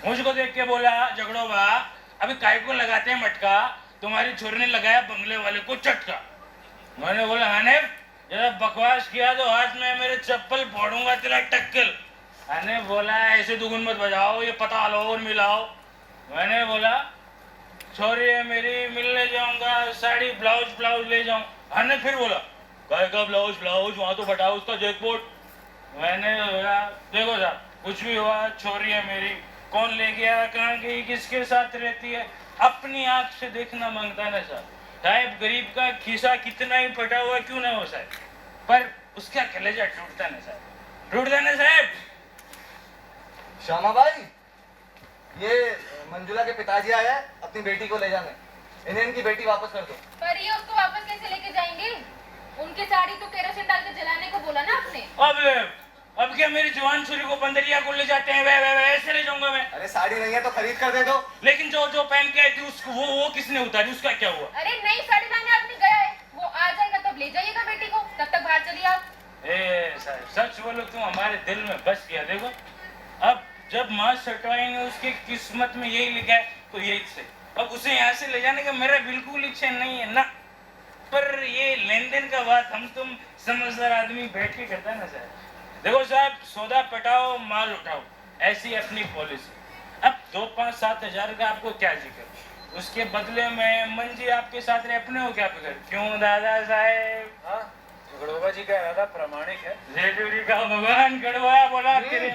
मुझको देख के बोला, झगड़ो बा अभी काय को लगाते हैं मटका, तुम्हारी छोरी ने लगाया बंगले वाले को चटका। मैंने बोला हानिफ जरा बकवास किया तो हाथ में मेरे चप्पल फोड़ूंगा तेरा टक्कल। मैंने बोला ऐसे दुगुन मत बजाओ, ये पता लो और मिलाओ। मैंने बोला छोरी है मेरी, मिलने जाऊंगा, साड़ी ब्लाउज ले जाऊं। मैंने फिर बोला काय का ब्लाउज वहां तो बटाओ उसका जैकपॉट। मैंने बोला देखो साहब कुछ भी हुआ, छोरी है मेरी, कौन ले गया, कहाँ गई, किसके साथ रहती है, अपनी आंख से देखना मांगता ना साहब। साहब गरीब का खिसा कितना ही फटा हुआ क्यों ना हो साहब, पर उसका कलेजा टूटता ना साहब, टूटता ना साहब। श्यामा भाई, ये मंजुला के पिताजी आए हैं अपनी बेटी को ले जाने, इन्हें इनकी बेटी वापस कर दो। पर ये उसको वापस कैसे लेके जाएंगे? उनकी साड़ी तो केरोसिन डाल के जलाने को बोला ना आपने। अब क्या मेरी जवान छुरी को बंदरिया को ले जाते हैं, वे ऐसे ले जाऊंगा मैं। अरे साड़ी नहीं है तो खरीद कर दे दो। लेकिन जो पहन के आई थी उसको वो किसने उतारी, उसका क्या हुआ? अरे नई साड़ी लाने आदमी गया है, वो आ जाएगा तब ले जाइएगा बेटी को, तब तक बाहर चलिए आप। सच बोलो तुम हमारे दिल में बस गया। देखो अब जब माँ सटवाएंगे उसकी किस्मत में यही लिखा है तो यही से, अब उसे यहाँ से ले जाने का मेरा बिल्कुल इच्छा नहीं है ना, पर ये लेन देन का बात हम तुम समझदार आदमी बैठ के करता है ना सर। देखो साहब सौदा पटाओ माल उठाओ, ऐसी अपनी पॉलिसी। अब 2-5-7 हजार का आपको क्या जिक्र, उसके बदले में मंजी आपके साथ रहे, अपने हो क्या फिक्र। क्यों दादा साहेब? हाँ गड़ोबा जी का इरादा प्रामाणिक है। जेजूरी का भगवान गड़वाया बोला तेरे,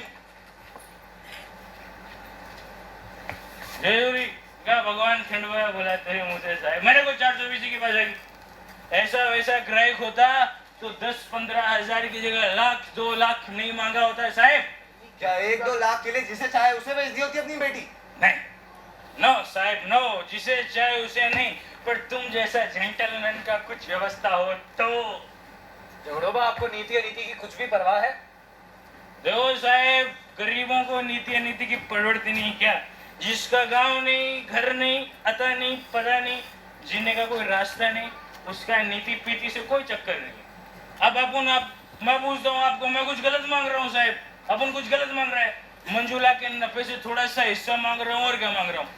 जेजूरी का भगवान खंडवाया बोला तेरे मुझे साहेब। मैंने को 420 की भाषा की, ऐसा वैसा ग्राहक होता तो 10-15 हजार की जगह 1-2 लाख नहीं मांगा होता है साहब। क्या 1-2 लाख के लिए जिसे चाहे उसे बेच दी होती अपनी बेटी? नहीं, नो साहब नो, जिसे चाहे उसे नहीं, पर तुम जैसा जेंटलमैन का कुछ व्यवस्था हो तो। झगड़ोबा आपको नीति अनीति की कुछ भी परवाह है? देखो साहब गरीबों को नीति अनीति की परवड़ती नहीं क्या, जिसका गांव नहीं, घर नहीं, अता नहीं, पता नहीं, जीने का कोई रास्ता नहीं, उसका नीति पीति से कोई चक्कर नहीं। अब मैं पूछता हूँ आपको, मैं कुछ गलत मांग रहा हूँ साहब? अपन कुछ गलत मांग रहा है? मंजुला के नफे से थोड़ा सा हिस्सा मांग रहा हूँ, और क्या मांग रहा हूँ?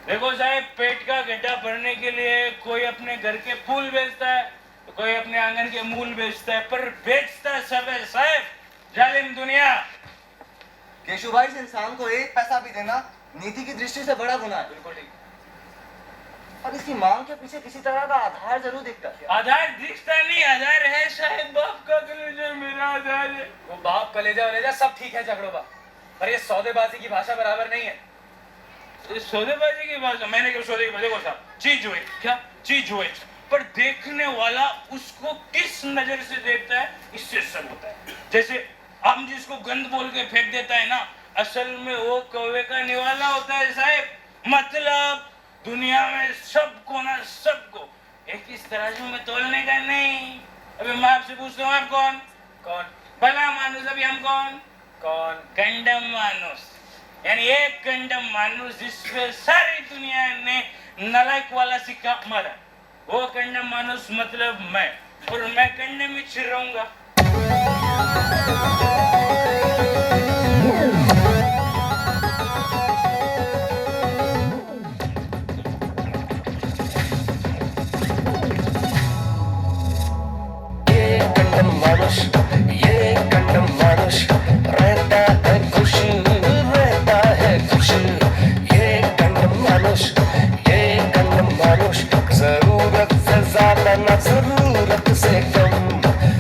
देखो साहब पेट का गड्ढा भरने के लिए कोई अपने घर के फूल बेचता है, तो कोई अपने आंगन के मूल बेचता है, पर बेचता सब है साहब, जालिम दुनिया। केशु भाई, इस इंसान को 1 पैसा भी देना नीति की दृष्टि से बड़ा गुनाह है। बिल्कुल ठीक। और इसकी मांग के पीछे किसी तरह का आधार जरूर दिखता है। आधार दिखता नहीं, आधार है शायद बाप का कलेजा, मेरा आधार है। वो बाप कलेजा वलेजा सब ठीक है झगड़ोबा, पर ये सौदेबाजी की भाषा बराबर नहीं है। सौदेबाजी की भाषा? मैंने क्यों सौदे की भाषा? देखो साहब चीज हुई क्या, चीज हुई, पर देखने वाला उसको किस नजर से देखता है इससे सब होता है। जैसे हम जिसको गंद बोल के फेंक देता है ना, असल में वो कौवे का निवाला होता है साहब। मतलब दुनिया में सबको ना सबको एक इस तराजू में तोलने का नहीं। अभी मैं आपसे पूछता हूँ, आप कौन? भला मानुस। अभी हम कौन? कंडम मानुस, यानी एक कंडम मानुस जिसपे सारी दुनिया ने नलायक वाला सिक्का मारा, वो कंडम मानुस मतलब मैं, और मैं कंडम में चिर रहूंगा। ये कंडम मानुष रहता है खुश, रहता है खुश। ये कंडम मानुष जरूरत से ज्यादा न जरूरत से कम,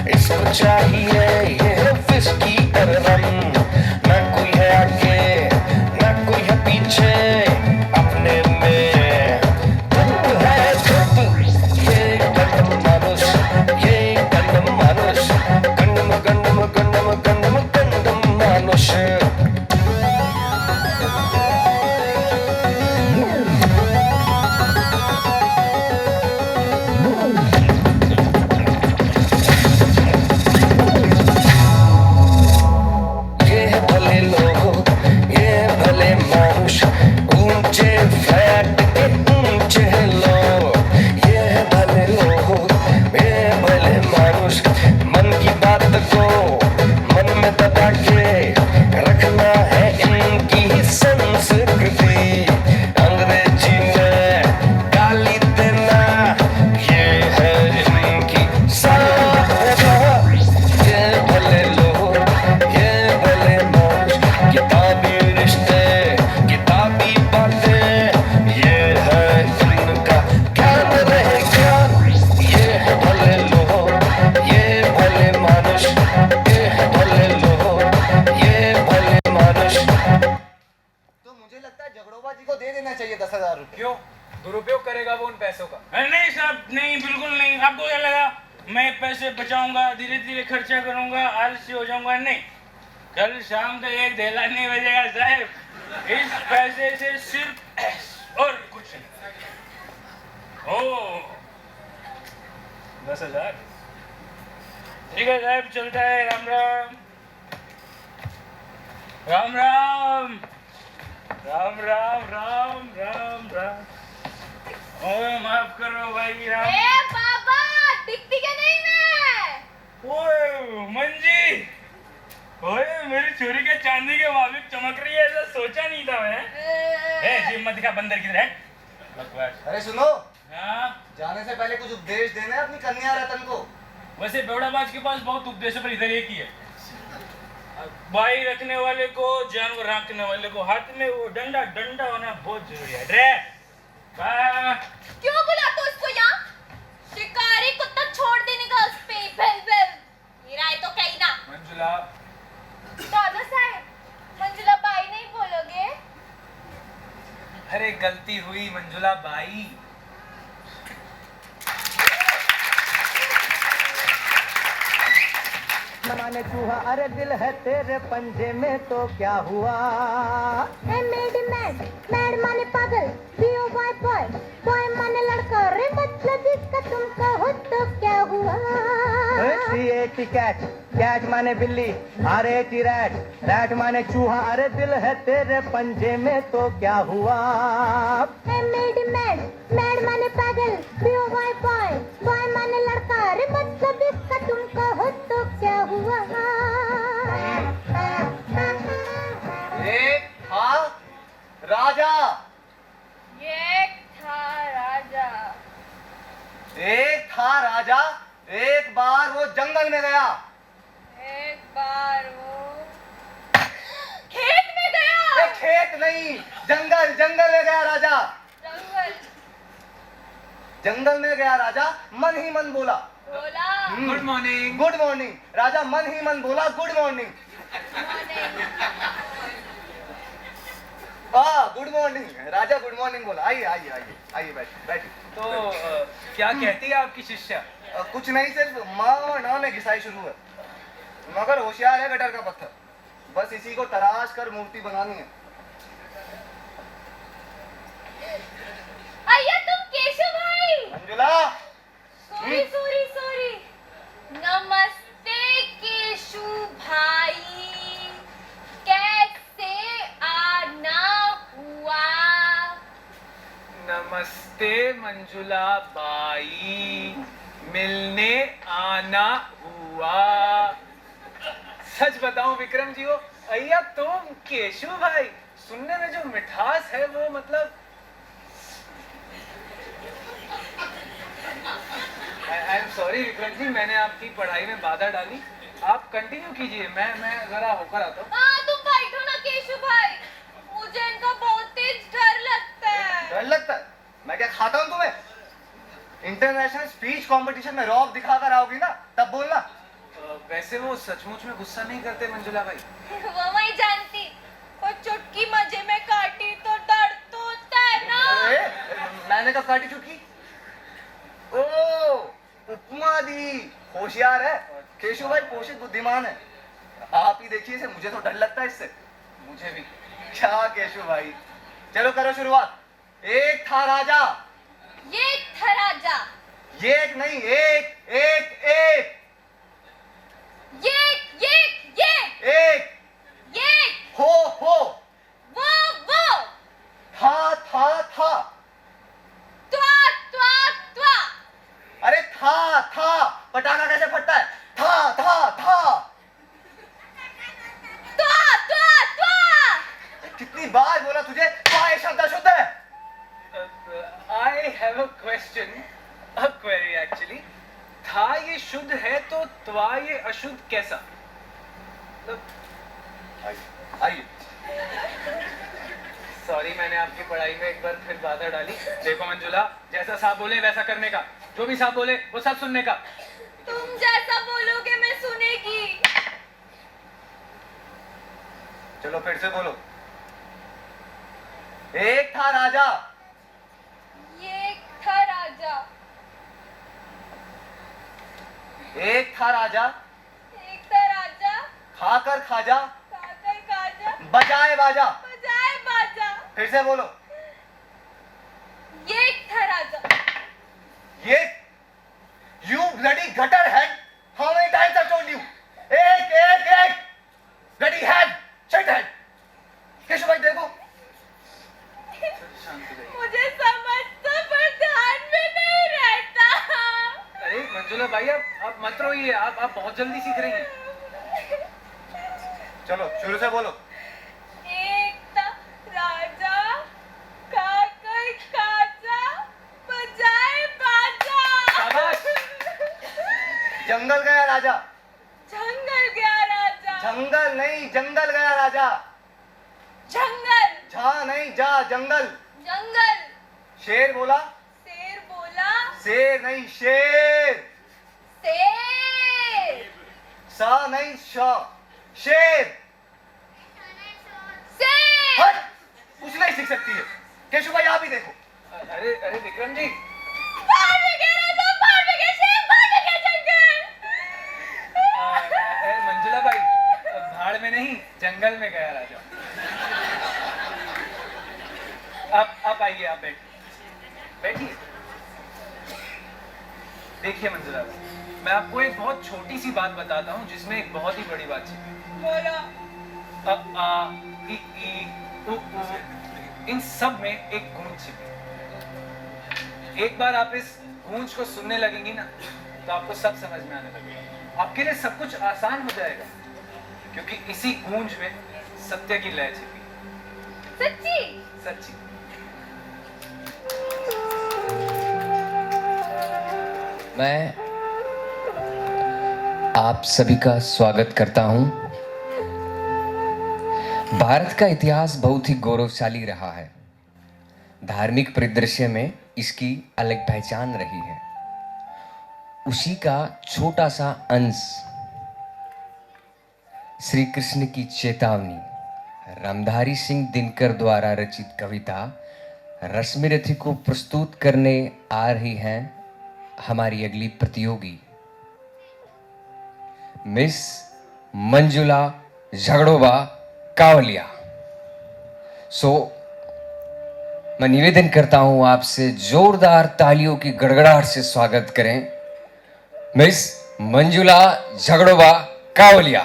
इसको चाहिए ये विस्की और रम। न कोई है आगे न कोई है पीछे, अपने में खुद है खुद। ये कंडम मानुष, ये कंडम मानुष, condemn condemn condemn condemn condemn मानुष। बिल्कुल नहीं। आपको क्या लगा मैं पैसे बचाऊंगा, धीरे धीरे खर्चा करूंगा, आलसी हो जाऊंगा? नहीं, कल शाम को एक धेला नहीं बजेगा साहब। इस पैसे से सिर्फ और कुछ नहीं। ओ 10,000 ठीक है साहब, चलता है। राम राम राम राम राम राम राम राम राम। ओए माफ करो भाई राम। ए बाबा, दिखती क्या नहीं मैं? ओए मंजी, ओए मेरी चोरी के चांदी के मुताबिक चमक रही है, ऐसा सोचा नहीं था मैं। ए जिम मत दिखा, बंदर किधर है? बकवास। अरे सुनो, हाँ जाने से पहले कुछ उपदेश देना है अपनी कन्या रतन को। वैसे बेवड़ाबाज के पास बहुत उपदेश है, पर इधर एक ही है। भाई रखने वाले को, जानवर रखने वाले को हाथ में वो डंडा डंडा होना बहुत जरूरी है। रे क्यों बुलाते हो इसको यहाँ? शिकारी कुत्ता छोड़ देने का उस पे बिल बिल। मेरा है तो कहीं ना। मंजुला, दादा साहब, मंजुला बाई नहीं बोलोगे? अरे गलती हुई मंजुला बाई। माने चूहा, अरे दिल है तेरे पंजे में तो क्या हुआ? मैड मैड मैड माने पागल, बीओ बॉय बॉय बॉय माने लड़का, रे मतलब इसका तुम कहो तो क्या हुआ? टी कैट, कैट माने बिल्ली, अरे टी रैट, रैट माने चूहा, अरे दिल है तेरे पंजे में तो क्या हुआ? मैड मैड मैड माने पागल, बीओ बॉय बॉय बॉय माने लड़का, रे मतलब इसका तुम कहो तो क्या हुआ? एक था राजा, एक था राजा। एक था राजा, एक बार वो जंगल में गया। एक बार वो खेत में गया। खेत नहीं, जंगल, जंगल में गया राजा। जंगल जंगल में गया राजा, मन ही मन बोला बोला गुड मॉर्निंग। Good morning. राजा मन ही मन बोला गुड मॉर्निंग। Good morning. राजा गुड मॉर्निंग बोला। आइए आइए आइए आइए, बैठिए बैठिए। तो क्या कहती है आपकी शिष्या? कुछ नहीं, सिर्फ माँ और ना में घिसाई शुरू है, मगर होशियार है गटर का पत्थर। बस इसी को तराश कर मूर्ति बनानी है। आइए तुम केशव भाई। Manjula, sorry sorry sorry. नमस्ते केशु भाई, कैसे आना हुआ? नमस्ते मंजुला बाई, मिलने आना हुआ। सच बताऊं विक्रम जी, हो अय्या तुम केशु भाई, सुनने में जो मिठास है वो मतलब I am sorry Vikram ji, मैंने आपकी पढ़ाई में बाधा डाली। आप कंटिन्यू कीजिए, मैं जरा होकर आता हूँ। हाँ तुम बैठो ना केशु भाई, मुझे इनका बहुत तेज डर लगता है। डर लगता है? मैं क्या खाता हूँ तुम्हें? इंटरनेशनल स्पीच कंपटीशन में रौब दिखाकर आओगी ना, तब बोलना। वैसे वो सचमुच में गुस्सा नहीं करते मंजुला भाई? वो मैं जानती, पर चुटकी मजे में काटी तो दर्द तो होता है ना। मैंने कब काटी चुटकी? ओ उपमा दी। होशियार है केशव भाई, पोषित बुद्धिमान है। आप ही देखिए इसे, मुझे तो डर लगता है इससे। मुझे भी। क्या केशव भाई, चलो करो शुरुआत। एक था राजा। ये था राजा। ये एक नहीं, एक एक एक। ये एक हो वो था त्वा अरे था पटाखा कैसे फटता है? था कितनी बार बोला तुझे, ये शब्द अशुद्ध है। I have a question, a query actually. था ये शुद्ध है तो त्वा ये अशुद्ध कैसा? आइए। सॉरी, मैंने आपकी पढ़ाई में एक बार फिर बाधा डाली। देखो मंजुला, जैसा साहब बोले वैसा करने का, जो भी साहब बोले वो सब सुनने का। तुम जैसा बोलोगे मैं सुनेगी। चलो फिर से बोलो। एक था राजा। ये था राजा। एक था राजा, एक था राजा, खाकर खाजा, खाकर खाजा, बजाए बाजा। बजाए बाजा। फिर से बोलो। एक था राजा। ये you bloody gutter head, how many times I've told you? एक bloody head, shut head. Keshav भाई देखो। मुझे समझता पर ध्यान में नहीं रहता। अरे मंजुला भाई आप मत रोइए, आप बहुत जल्दी सीख रही हैं। चलो शुरू से बोलो। एक था राजा, खाकर खाजा, बजाए बाजा। शाबाश। जंगल गया राजा। जंगल गया राजा। जंगल नहीं, जंगल गया राजा। जंगल। जा नहीं, जा जंगल। जंगल। शेर बोला। शेर बोला। शेर नहीं, शेर। शेर। सा नहीं, शा। शेर। शेर। हट, कुछ नहीं सीख सकती है। केशव भाई आप ही देखो। अरे विक्रम जी, बाहर में गया राजा, बाहर में गया शेर, बाहर में गया जंगल। मंजुला भाई भाड़ में नहीं, जंगल में गया राजा। आप आइए, आप बैठिए। देखिए मंजुला भाई, मैं आपको एक बहुत छोटी सी बात बताता हूँ जिसमें एक बहुत ही बड़ी बात छिपी है। बोलो। अ, आ, इ, उ, इन सब में एक गूंज छिपी है। एक बार आप इस गूंज को सुनने लगेंगी ना तो आपको सब समझ में आने लगेगा। आपके लिए सब कुछ आसान हो जाएगा, क्योंकि इसी गूंज में सत्य की लय छिपी है। सच्ची? सच्ची। मैं आप सभी का स्वागत करता हूं। भारत का इतिहास बहुत ही गौरवशाली रहा है। धार्मिक परिदृश्य में इसकी अलग पहचान रही है। उसी का छोटा सा अंश श्री कृष्ण की चेतावनी रामधारी सिंह दिनकर द्वारा रचित कविता रश्मिरथी को प्रस्तुत करने आ रही हैं हमारी अगली प्रतियोगी मिस मंजुला झगड़ोबा कावलिया। मैं निवेदन करता हूं आपसे जोरदार तालियों की गड़गड़ाहट से स्वागत करें मिस मंजुला झगड़ोबा कावलिया।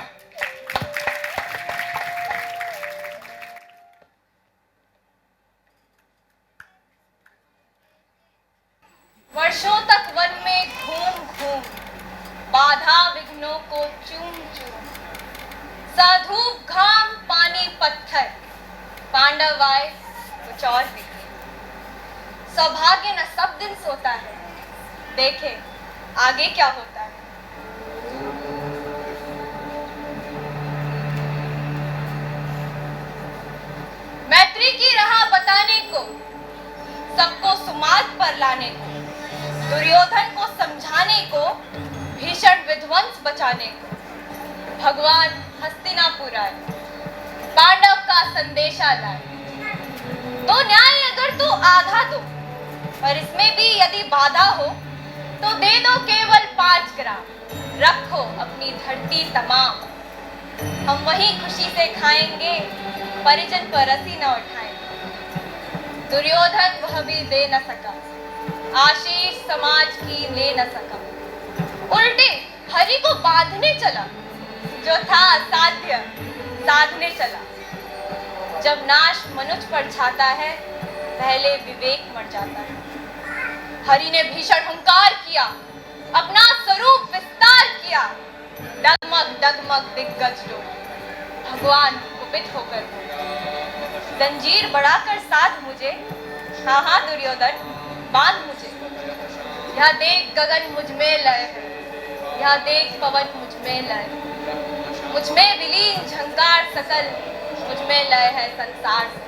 वर्षों तक वन में घूम बाधा विघ्नों को चूम साधु घाम पानी पत्थर पांडव आए कुछ और बिगड़े। सौभाग्य न सब दिन सोता है, देखे आगे क्या होता है। मैत्री की राह बताने को, सबको सुमार्ग पर लाने को, दुर्योधन को समझाने को, भीषण विध्वंस बचाने को भगवान हस्तिनापुर आए, पांडव का संदेशा लाए। तो न्याय अगर तू आधा दो, पर इसमें भी यदि बाधा हो तो दे दो केवल 5 ग्राम, रखो अपनी धरती तमाम। हम वही खुशी से खाएंगे, परिजन पर रसी न उठाएंगे। दुर्योधन वह भी दे न सका, आशीष समाज की ले न सका, उल्टे हरि को बांधने चला, जो था असाध्य साधने चला। जब नाश मनुष्य पर छाता है, पहले विवेक मर जाता है। हरि ने भीषण हुंकार किया, अपना स्वरूप विस्तार किया, डगमग डगमग दिग्गज लोग, भगवान कुपित होकर बोले, जंजीर बढ़ाकर साध मुझे, हाँ हाँ दुर्योधन बांध मुझे। यह देख गगन मुझ में लय है, यह देख पवन मुझ में लय, मुझ में विलीन झंकार सकल, मुझ में लय है संसार से।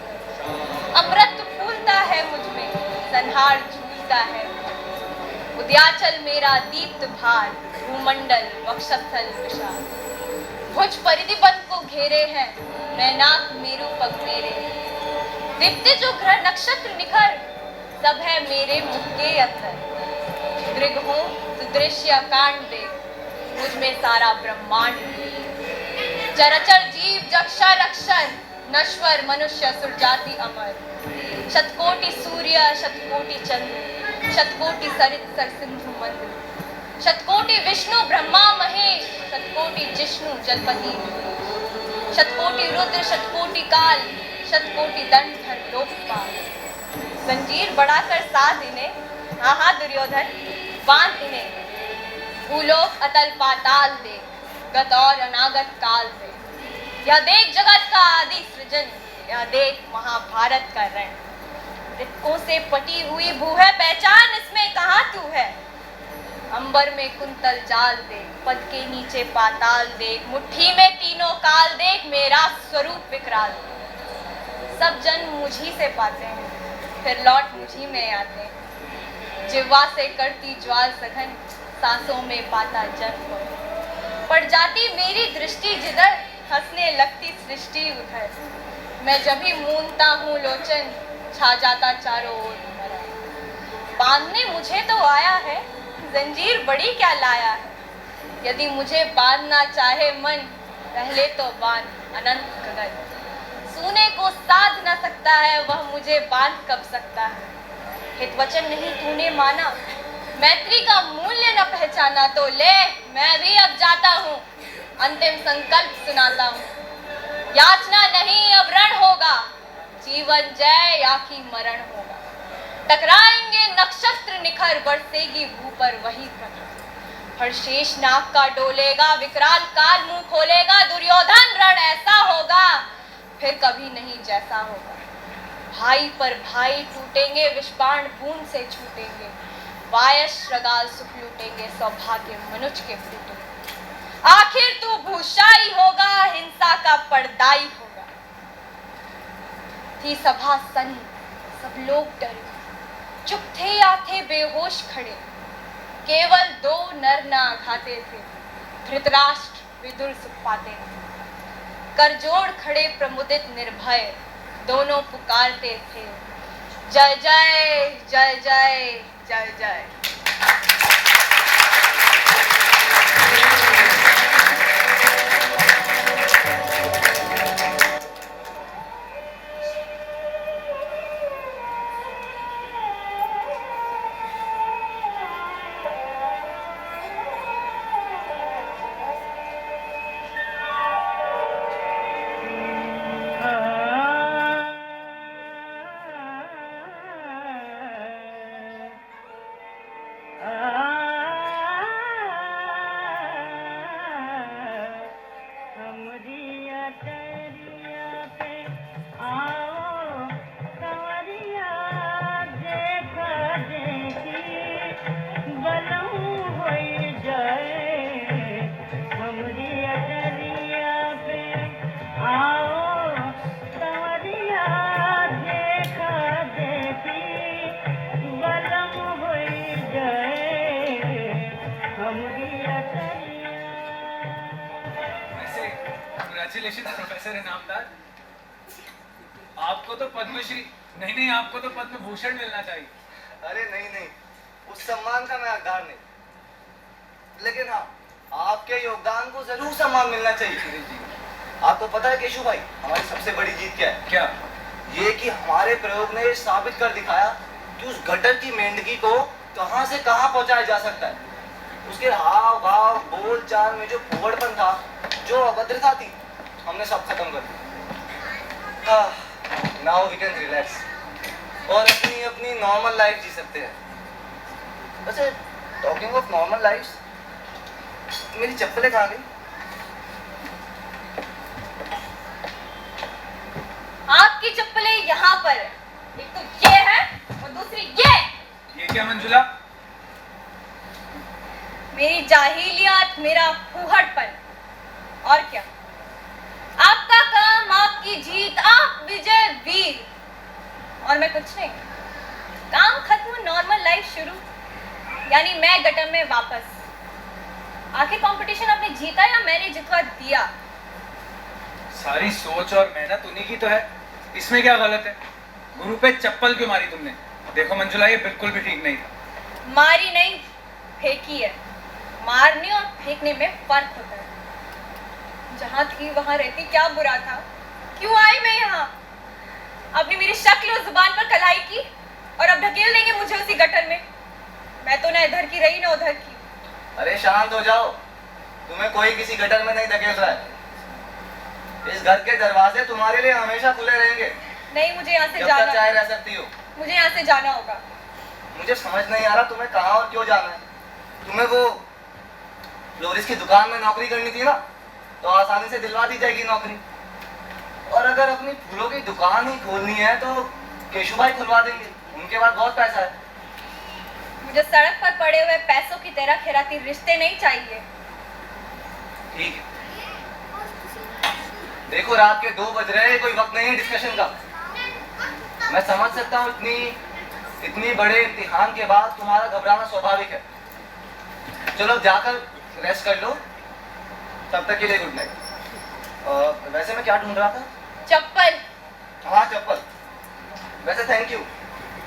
अमृत फूलता है मुझ में, संहार झूलता है। उद्याचल मेरा दीप्त भार, भूमंडल वक्षस्थल विशाल। भुज परिधिबंध को घेरे हैं, मैनाक मेरु पग मेरे। दीप्ति जो ग्रह नक्षत्र निखर, सब है मेरे मुख के अंदर। दृग हूँ तो दृश्य कांड दे, मुझ में सारा ब्रह्मांड, चराचर जीव जक्षर अक्षर, नश्वर मनुष्य सुरजाति अमर, शतकोटि सूर्य शतकोटि चंद्र, शतकोटि सरित सर सिंधु मंद, शतकोटि विष्णु ब्रह्मा महेश, शतकोटि जिष्णु जलपति, शतकोटि रुद्र शतकोटि काल, शतकोटि दंड धर लोकपाल। जंजीर बढ़ाकर साध इन्हें, हाँ दुर्योधन बांध इन्हें, भूलोक अतल पाताल दे, गत और अनागत काल दे। यह देख जगत का आदि सृजन, यह देख महाभारत का रण। ऋतकों से पटी हुई भू है पहचान, इसमें कहाँ तू है। अंबर में कुंतल जाल देख, पद के नीचे पाताल देख, मुट्ठी में तीनों काल देख, मेरा स्वरूप विकराल। सब जन मुझी से पाते हैं, फिर लौट मुझी में आते हैं। जिह्वा से करती ज्वाल सघन, सांसों में पाता जन्म। पड़ जाती मेरी दृष्टि जिधर, हंसने लगती सृष्टि उधर। मैं जब भी मूंदता हूँ लोचन, छा जाता चारों ओर भरा। बांधने मुझे तो आया है, जंजीर बड़ी क्या लाया है। यदि मुझे बांधना चाहे मन, पहले तो बांध अनंत गगन। सूने को साध न सकता है, वह मुझे बांध कब सकता है। हित वचन नहीं तूने माना, मैत्री का मूल्य न पहचाना, तो ले मैं भी अब जाता हूँ, अंतिम संकल्प सुनाता हूँ। याचना नहीं अब रण होगा, जीवन जय या कि मरण होगा। टकराएंगे नक्षत्र निखर, बरसेगी भू पर वही प्रखर। हर शेष नाग का डोलेगा, विकराल काल मुंह खोलेगा। दुर्योधन रण ऐसा होगा, फिर कभी नहीं जैसा होगा। भाई पर भाई टूटेंगे, विषबाण बूंद से छूटेंगे। वायस श्रगाल सुख लूटेंगे, सौभाग्य मनुज के फूटेंगे। आखिर तू भूषाई होगा, हिंसा का पर्दाई होगा। थी सभा सन, सब लोग डरे, चुप थे या थे बेहोश खड़े। केवल दो नर ना खाते थे, धृतराष्ट्र विदुर सुख पाते थे। करजोड़ खड़े प्रमुदित निर्भय, दोनों पुकारते थे, जय जय जय जय जय जय। प्रोफेसर इनामदार, आपको तो पद्मश्री नहीं, आपको तो पद्म भूषण मिलना चाहिए। अरे नहीं, उस सम्मान का मैं हकदार नहीं, लेकिन हाँ आपके योगदान को जरूर सम्मान मिलना चाहिए। आपको पता है केशु भाई, हमारी सबसे बड़ी जीत क्या है? क्या? ये कि हमारे प्रयोग ने साबित कर दिखाया कि उस गटर की मेंढकी को कहां से कहां पहुंचाया जा सकता है। उसके हाव भाव बोल चाल में जो फुहड़पन था, जो अभद्रता थी, हमने सब खत्म कर दिया। नाउ वी कैन रिलैक्स और अपनी अपनी नॉर्मल लाइफ जी सकते हैं। वैसे टॉकिंग ऑफ नॉर्मल लाइफ, मेरी चप्पलें कहाँ गई? आपकी चप्पलें यहाँ पर, एक तो ये है और दूसरी ये क्या मंजुला? मेरी जाहिलियत, मेरा फूहड़पन, और क्या। आपका काम, आपकी जीत, आप विजय वीर, और मैं कुछ नहीं। काम खत्म, नॉर्मल लाइफ शुरू, यानी मैं गटर में वापस। आखिर कंपटीशन आपने जीता या मैंने जितवा दिया? सारी सोच और मेहनत उन्हीं की तो है, इसमें क्या गलत है? गुरु पे चप्पल क्यों मारी तुमने? देखो मंजुला, ये बिल्कुल भी ठीक नहीं था। मारी नहीं, फेंकी है। मारने और फेंकने में फर्क होता है। जहां थी वहां रहती क्या बुरा था? क्यों आई मैं यहाँ? आपने मेरी शक्ल और जुबान पर कलाई की और अब ढकेल देंगे मुझे उसी गटर में। मैं तो ना इधर की रही ना उधर की। अरे शांत हो जाओ, तुम्हें कोई किसी गटर में नहीं धकेल रहा है। इस घर के दरवाजे तुम्हारे लिए हमेशा खुले रहेंगे। नहीं, मुझे यहाँ से जब जाना तक चाहे रह सकती हो। मुझे यहाँ से जाना होगा। मुझे समझ नहीं आ रहा तुम्हें कहाँ और क्यों जाना है। तुम्हें वो फ्लोरिस की दुकान में नौकरी करनी थी ना, तो आसानी से दिलवा दी जाएगी नौकरी। और अगर अपनी फूलों की दुकान ही खोलनी है तो केशु भाई खुलवा देंगे, उनके पास बहुत पैसा है। मुझे सड़क पर पड़े हुए पैसों की तरह खैराती रिश्ते नहीं चाहिए। ठीक है, देखो रात के 2 बज रहे हैं, कोई वक्त नहीं है डिस्कशन का। मैं समझ सकता हूँ इतनी बड़े इम्तिहान के बाद तुम्हारा घबराना स्वाभाविक है। चलो जाकर रेस्ट कर लो, तब तक के लिए गुड नाइट। वैसे मैं क्या ढूंढ रहा था? चप्पल। हाँ चप्पल। वैसे थैंक यू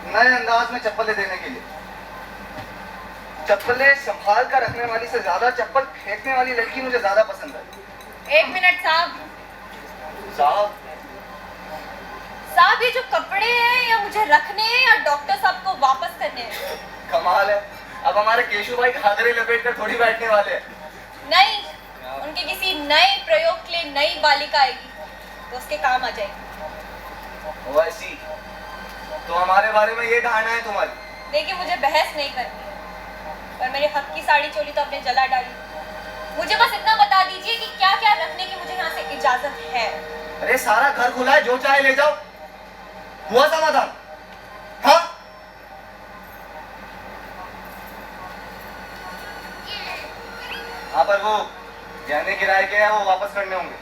नए अंदाज में चप्पलें देने के लिए। चप्पलें संभाल कर रखने वाली से ज्यादा चप्पल फेंकने वाली लड़की मुझे ज्यादा पसंद है। 1 मिनट साहब। साहब? साहब, ये जो कपड़े हैं या मुझे रखने हैं या डॉक्टर साहब को वापस करने हैं? कमाल है, अब हमारे केशु भाई घाघरे लपेट कर थोड़ी बैठने वाले हैं। नहीं, उनके किसी नए प्रयोग के लिए नई बालिका आएगी तो उसके काम आ जाएगी। वैसी तो हमारे बारे में ये धारणा है तुम्हारी? देखिए, मुझे बहस नहीं करनी है, पर मेरे हक की साड़ी चोली तो आपने जला डाली। मुझे बस इतना बता दीजिए कि क्या क्या रखने की मुझे यहाँ से इजाजत है। अरे सारा घर खुला है, जो चाहे ले जाओ। हुआ समाधान? हाँ? हाँ, पर वो गहने किराए के हैं, वो वापस करने होंगे।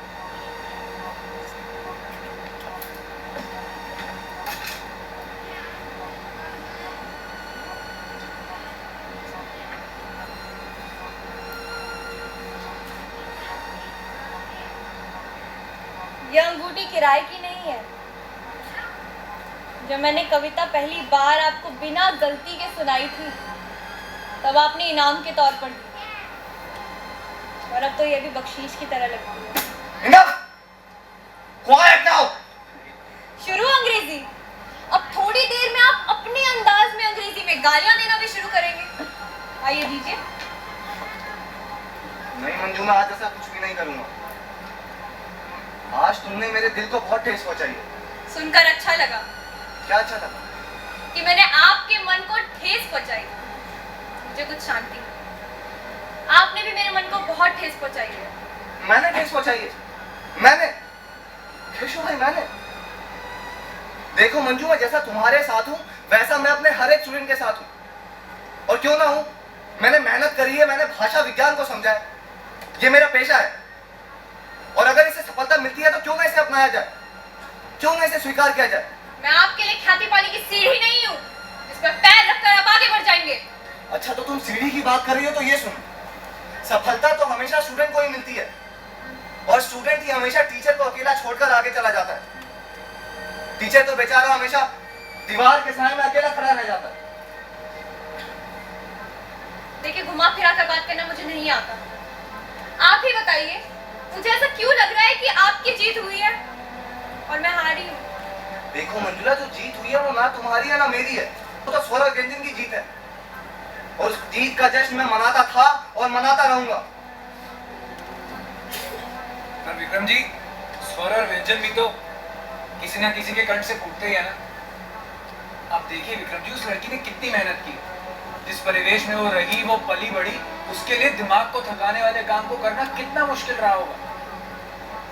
यह अंगूठी किराए की नहीं है। जब मैंने कविता पहली बार आपको बिना गलती के सुनाई थी, तब आपने इनाम के तौर पर दी, और अब तो यह भी बख्शीश की तरह लगती है। Enough! Quiet now! शुरू अंग्रेजी। अब थोड़ी देर में आप अपने अंदाज में अंग्रेजी में गालियां देना भी शुरू करेंगे। आइए दीजिए। नहीं मंजू, मैं आज ऐसा कुछ भी नहीं करूंगा। आज तुमने मेरे दिल को बहुत ठेस पहुंचाई है। सुनकर अच्छा लगा। क्या अच्छा लगा? कि मैंने आपके मन को ठेस पहुंचाई। मुझे कुछ शांति। आपने भी मेरे मन को बहुत ठेस पहुंचाई है। मैंने ठेस पहुंचाई है? मैंने? केशु भाई, मैंने? देखो मंजू, मैं जैसा तुम्हारे साथ हूँ वैसा मैं अपने हर एक स्टूडेंट के साथ हूँ। और क्यों ना हूँ, मैंने मेहनत करी है, मैंने भाषा विज्ञान को समझा है, ये मेरा पेशा है। और अगर इसे सफलता मिलती है तो क्यों ना इसे अपनाया जाए, क्यों ना इसे स्वीकार किया जाए। मैं आपके लिए ख्याति पाने की सीढ़ी नहीं हूँ जिस पर पैर रखकर आप आगे बढ़ जाएंगे। अच्छा, तो तुम सीढ़ी की बात कर रही हो तो ये सुनो, सफलता तो हमेशा स्टूडेंट को ही मिलती है, और स्टूडेंट ही हमेशा टीचर को अकेला छोड़कर आगे चला जाता है। टीचर तो बेचारा हमेशा दीवार के सामने अकेला खड़ा रह जाता है। देखिए, घुमा फिरा कर बात करना मुझे नहीं आता। आप ही बताइए, मुझे ऐसा क्यों लग रहा है कि आपकी जीत हुई है और मैं हारी हूँ? देखो मंजुला, जो जीत हुई है वो ना तुम्हारी है ना मेरी है, वो तो स्वर व्यंजन की जीत है, और उस जीत का जश्न मैं मनाता था और मनाता रहूंगा। पर विक्रम जी, स्वर और व्यंजन भी तो किसी ना किसी के कंठ से फूटते ही है ना। आप देखिए विक्रम जी, उस लड़की ने कितनी मेहनत की। जिस परिवेश में वो रही, वो पली बड़ी, उसके लिए दिमाग को थकाने वाले काम को करना कितना मुश्किल रहा होगा।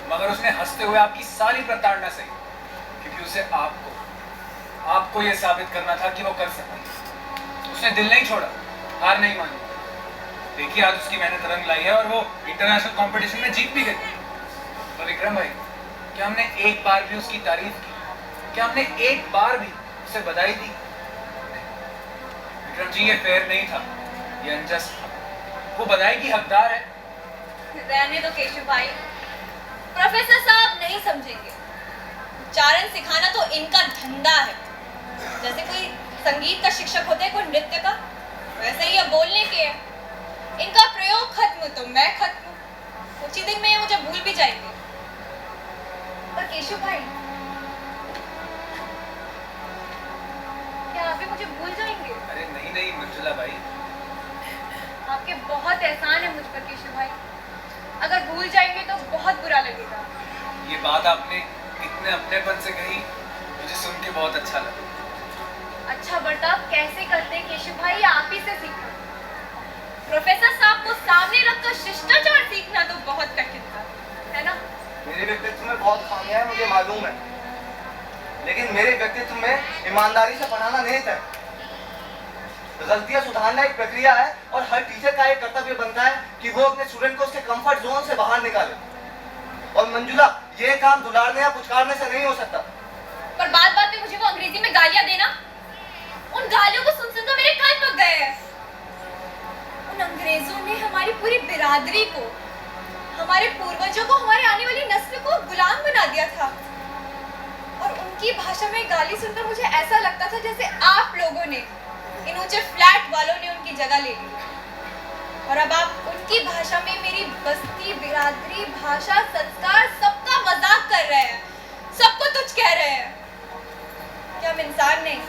मगर उसने हंसते हुए आपकी सारी प्रताड़ना सही, क्योंकि उसे आपको ये साबित करना था कि वो कर सकती है। उसने दिल नहीं छोड़ा, हार नहीं मानी। देखिए, आज उसकी मेहनत रंग लाई है और वो इंटरनेशनल कंपटीशन में जीत भी गई। तो विक्रम भाई, क्या हमने एक बार भी उसकी तारीफ की? क्या हमने एक बार भी उसे बधाई दी? विक्रम जी, ये फेयर नहीं था, ये अनजस्ट था। वो बधाई की हकदार है। रहने दो केशव भाई, प्रोफेसर साहब नहीं समझेंगे। उच्चारण सिखाना तो इनका धंधा है। जैसे कोई संगीत का शिक्षक होता है, कोई नृत्य का, वैसे ही ये बोलने के है। इनका प्रयोग बहुत एहसान है मुझ पर केशव भाई। अगर भूल जाएंगे तो बहुत बुरा लगेगा। ये बात आपने इतने अपनेपन से कही, मुझे सुन के बहुत अच्छा लगा। अच्छा बर्ताव कैसे करते हैं केशव भाई, आप ही से सीखना। प्रोफेसर साहब को सामने रखकर शिष्टाचार सीखना तो बहुत कठिन था, है ना? मेरे व्यक्तित्व में बहुत खामियां हैं, मुझे मालूम है, लेकिन मेरे व्यक्तित्व में ईमानदारी से पढ़ाना नहीं था। गलतियां सुधारना एक प्रक्रिया है और हर टीचर का एक कर्तव्य बनता है कि वो अपने स्टूडेंट को उसके कंफर्ट जोन से बाहर निकाले। और मंजुला, ये काम दुलारने या पुचकारने से नहीं हो सकता। पर बात बात में मुझे वो अंग्रेजी में गालियां देना, उन गालियों को सुन सुन तो मेरे कान पक गए हैं। उन अंग्रेजों ने हमारी पूरी बिरादरी को, हमारे पूर्वजों को, हमारे आने वाली नस्ल को गुलाम बना दिया था। और उनकी भाषा में गाली सुनकर मुझे ऐसा लगता था जैसे आप लोगों ने, इन ऊंचे फ्लैट वालों ने उनकी जगह ले ली। और अब आप उनकी भाषा में मेरी बस्ती, बिरादरी, भाषा, संस्कार सबका मजाक कर रहे हैं, सबको तुच्छ कह रहे हैं। क्या हम इंसान नहीं?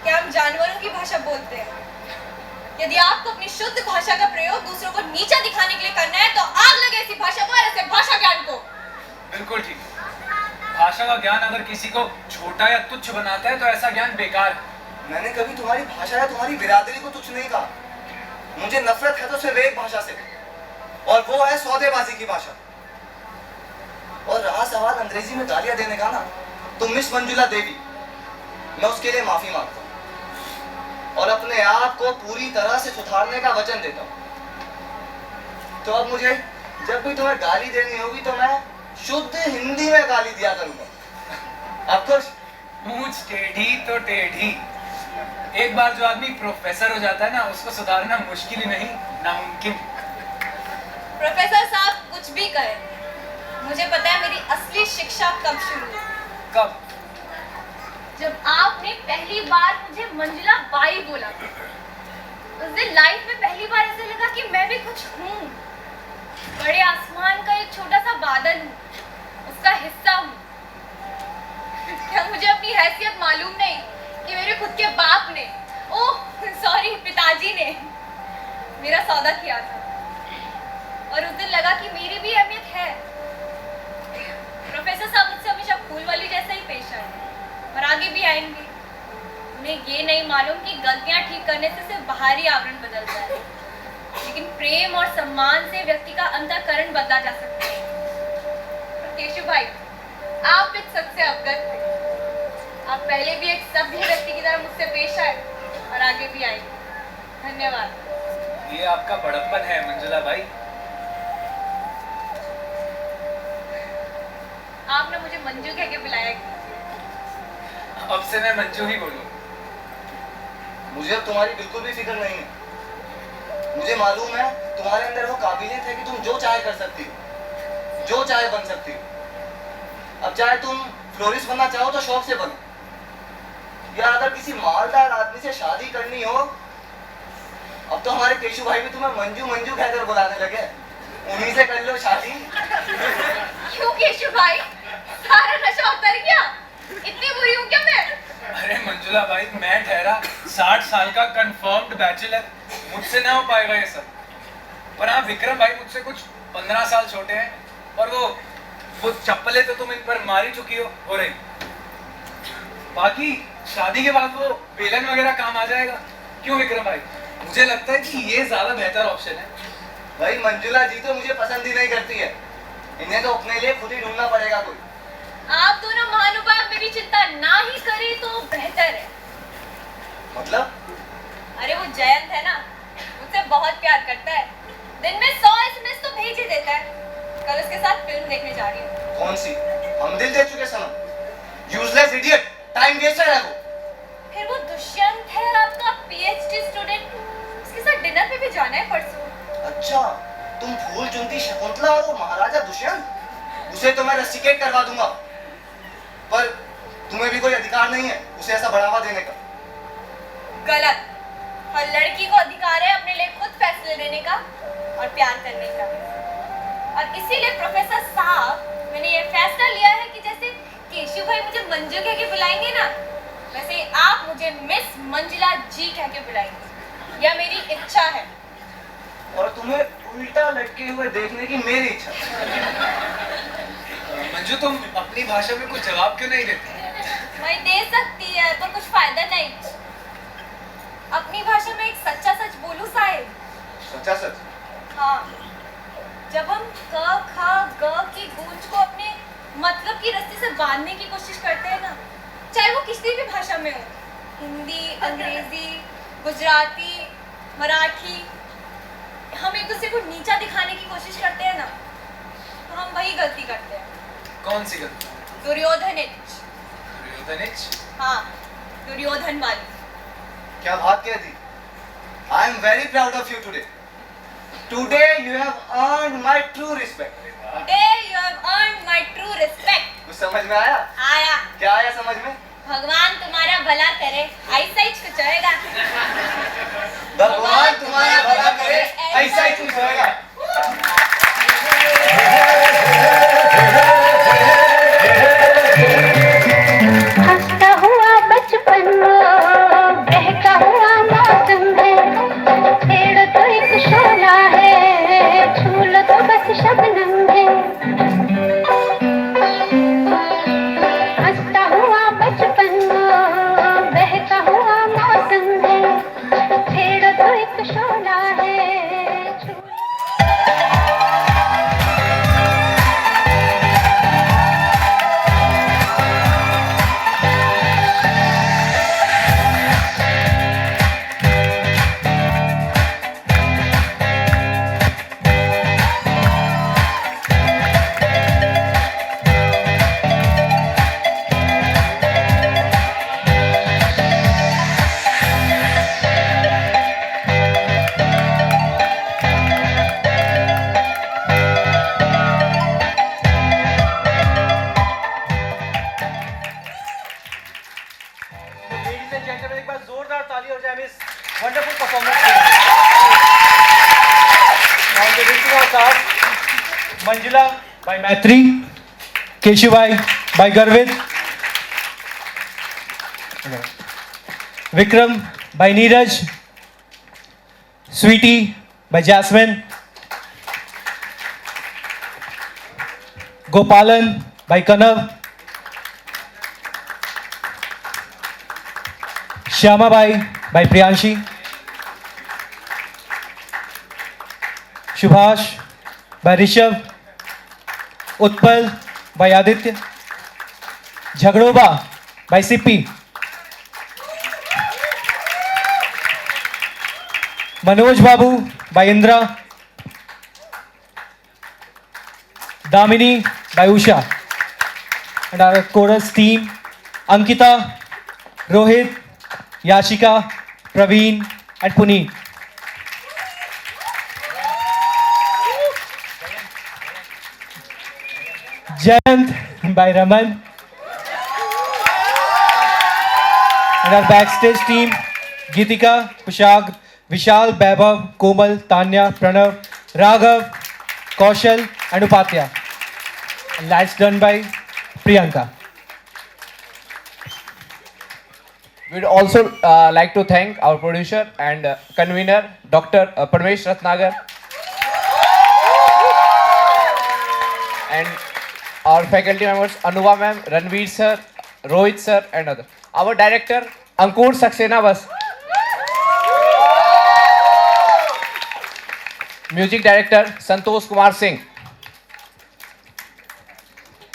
क्या हम जानवरों की भाषा बोलते हैं? यदि आपको अपनी शुद्ध भाषा का प्रयोग दूसरों को नीचा दिखाने के लिए करना है तो आग लगे ऐसी भाषा को और ऐसे भाषा ज्ञान को। बिल्कुल ठीक। भाषा का ज्ञान अगर किसी को छोटा या तुच्छ बनाता है तो ऐसा ज्ञान बेकार है। मैंने कभी तुम्हारी भाषा या तुम्हारी बिरादरी को तुच्छ नहीं कहा। मुझे नफरत है तो सिर्फ एक भाषा से, और वो है सौदेबाजी की भाषा। और रहा सवाल अंग्रेजी में गालियां देने का ना, तो मिस मंजुला देवी, मैं उसके लिए माफी मांगता हूँ और अपने आप को पूरी तरह से सुधारने का वचन देता हूँ। तो अब मुझे जब भी तुम्हें गाली देनी होगी तो मैं शुद्ध हिंदी में गाली दिया करूंगा। अब खुश? पूंछ टेढ़ी तो टेढ़ी। एक बार जो आदमी प्रोफेसर हो जाता है ना, उसको सुधारना मुश्किल ही नहीं, नामुमकिन। प्रोफेसर साहब कुछ भी कहे, मुझे पता है मेरी असली शिक्षा कब शुरू हुई। कब? जब आपने पहली बार मुझे मंजुला बाई बोला। उस दिन लाइफ में पहली बार ऐसे लगा कि मैं भी कुछ हूँ, बड़े आसमान का एक छोटा सा बादल हूँ, उसका हिस्सा हूँ। क्या मुझे अपनी हैसियत मालूम नहीं कि मेरे खुद के बाप ने, ओह सॉरी पिताजी ने मेरा सौदा किया था। और उस दिन लगा कि मेरी भी अहमियत है। प्रोफेसर साहब मुझसे हमेशा फूल वाली जैसा ही पेश आए और आगे भी आएंगे। उन्हें ये नहीं मालूम कि गलतियां ठीक करने से सिर्फ बाहरी आवरण बदलता है, लेकिन प्रेम और सम्मान से व्यक्ति का अंतःकरण बदला जा सकता है। और केशव भाई, आप इस सच से अवगत थे। आप पहले भी एक सभ्य व्यक्ति की तरह मुझसे पेश आए और आगे भी आएंगे। धन्यवाद। ये आपका बड़प्पन है मंजुला भाई। आपने मुझे मंजू कह के बुलाया। अब से मैं मंजू ही बोलूं। मुझे अब तुम्हारी बिल्कुल भी फिक्र नहीं है। मुझे मालूम है तुम्हारे अंदर वो काबिलियत है कि तुम जो चाहे कर सकती हो, जो चाहे बन सकती हो। अब चाहे तुम फ्लोरिस्ट बनना चाहो तो शौक से बनो, या अगर किसी मालदार आदमी से शादी करनी हो, अब तो हमारे केशु भाई भी तुम्हें मंजू मंजू कहकर बुलाने लगे, उन्हीं से कर लो शादी। क्यों केशु भाई, सारा नशा उतर गया? इतनी बुरी हूँ क्या मैं? अरे मंजुला भाई, मैं ठहरा 60 साल का कंफर्म्ड बैचलर, मुझसे ना हो पाएगा ये सब। पर हाँ, विक्रम भाई मुझसे कुछ 15 साल छोटे हैं, और वो चप्पलें तो तुम इन पर मारी चुकी हो रही। बाकी शादी के बाद वो बेलन वगैरह काम आ जाएगा। क्यों विक्रम भाई? मुझे लगता है कि ये ज्यादा बेहतर ऑप्शन है। भाई मंजुला जी तो मुझे पसंद ही नहीं करती है, इन्हें तो अपने लिए खुद ही ढूंढना पड़ेगा कोई। आप दोनों महानुभाव मेरी चिंता ना ही करें तो बेहतर है। मतलब? अरे वो जयंत है ना, मुझसे बहुत प्यार करता है, दिन में 100 SMS तो भेज ही देता है। कल उसके साथ फिल्म देखने जा रही हूँ। कौन सी? हम दिल दे चुके सनम। यूजलेस इडियट, टाइम वेस्टर है वो। फिर वो दुष्यंत है आपका PhD स्टूडेंट, उसके साथ डिनर पे भी जाना है परसों। अच्छा, तुम फूल चुनती शकुंतला और वो महाराजा दुष्यंत, उसे तो मैं रस्टिकेट करवा दूंगा, पर तुम्हें भी कोई अधिकार नहीं है उसे ऐसा बढ़ावा देने का। गलत। हर लड़की को अधिकार है अपने लिए खुद फैसले लेने का और प्यार करने का। और इसीलिए प्रोफेसर साहब, मैंने ये फैसला लिया है कि जैसे केशु भाई मुझे मंजू कह के बुलाएंगे ना, वैसे आप मुझे मिस मंजुला जी कह के बुलाएंगे। यह मेरी इच्छा है। और तुम्हें उल्टा लटके हुए देखने की मेरी इच्छा। मंजू तुम अपनी भाषा में कुछ जवाब क्यों नहीं देती? वही दे सकती है पर कुछ फायदा नहीं। अपनी भाषा में एक सच्चा सच बोलूं साहिब? सच्चा सच? हाँ, जब हम क ख ग की गूंज को अपने मतलब की रस्सी से बांधने की कोशिश करते हैं ना, चाहे वो किसी भी भाषा में हो, हिंदी, अंग्रेजी, गुजराती, मराठी, हम एक दूसरे को नीचा दिखाने की कोशिश करते हैं ना, तो हम वही गलती करते हैं। कौन सी गलती? दुर्योधनिच। दुर्योधनिच? हाँ, दुर्योधन वाली। क्या बात कह दी? I am very proud of you today. Today you have earned my true respect. Today you have earned my true respect. कुछ समझ में आया? आया। क्या आया समझ में? भगवान तुम्हारा भला करे, ऐसा ही कुछ होएगा। भगवान तुम्हारा भला करे, ऐसा ही कुछ होएगा। हंसता हुआ बचपन बहका हुआ मौसम है, पेड़ तो एक शोला है, छू लो तो बस शबनम है। हंसता हुआ बचपन बहका हुआ मौसम है, पेड़ तो एक शोला है, छू Ladies and gentlemen, एक बार जोरदार ताली हो जाए इस wonderful performance के लिए। Now introducing our cast, Manjula by Maitri, Keshubai by Garvit, Vikram by Neeraj, Sweetie by Jasmine, Gopalan by Kanav, Shyama by Priyanshi, Subhash by Rishabh, Utpal by Aditya, Jhagdoba by Sippy, Manoj Babu by Indra, Damini by Usha, and our chorus team Ankita, Rohit, Yashika, Praveen and Puneet. Jayant by Raman. And our backstage team Geetika, Pushag, Vishal, Vaibhav, Komal, Tanya, Pranav, Raghav, Kaushal and Upatya. And lights done by Priyanka. We'd also like to thank our producer and convener, Dr. Parmesh Ratnagar, and our faculty members, Anuva ma'am, Ranveer sir, Rohit sir, and others. Our director, Ankur Saxena was. Music director, Santosh Kumar Singh.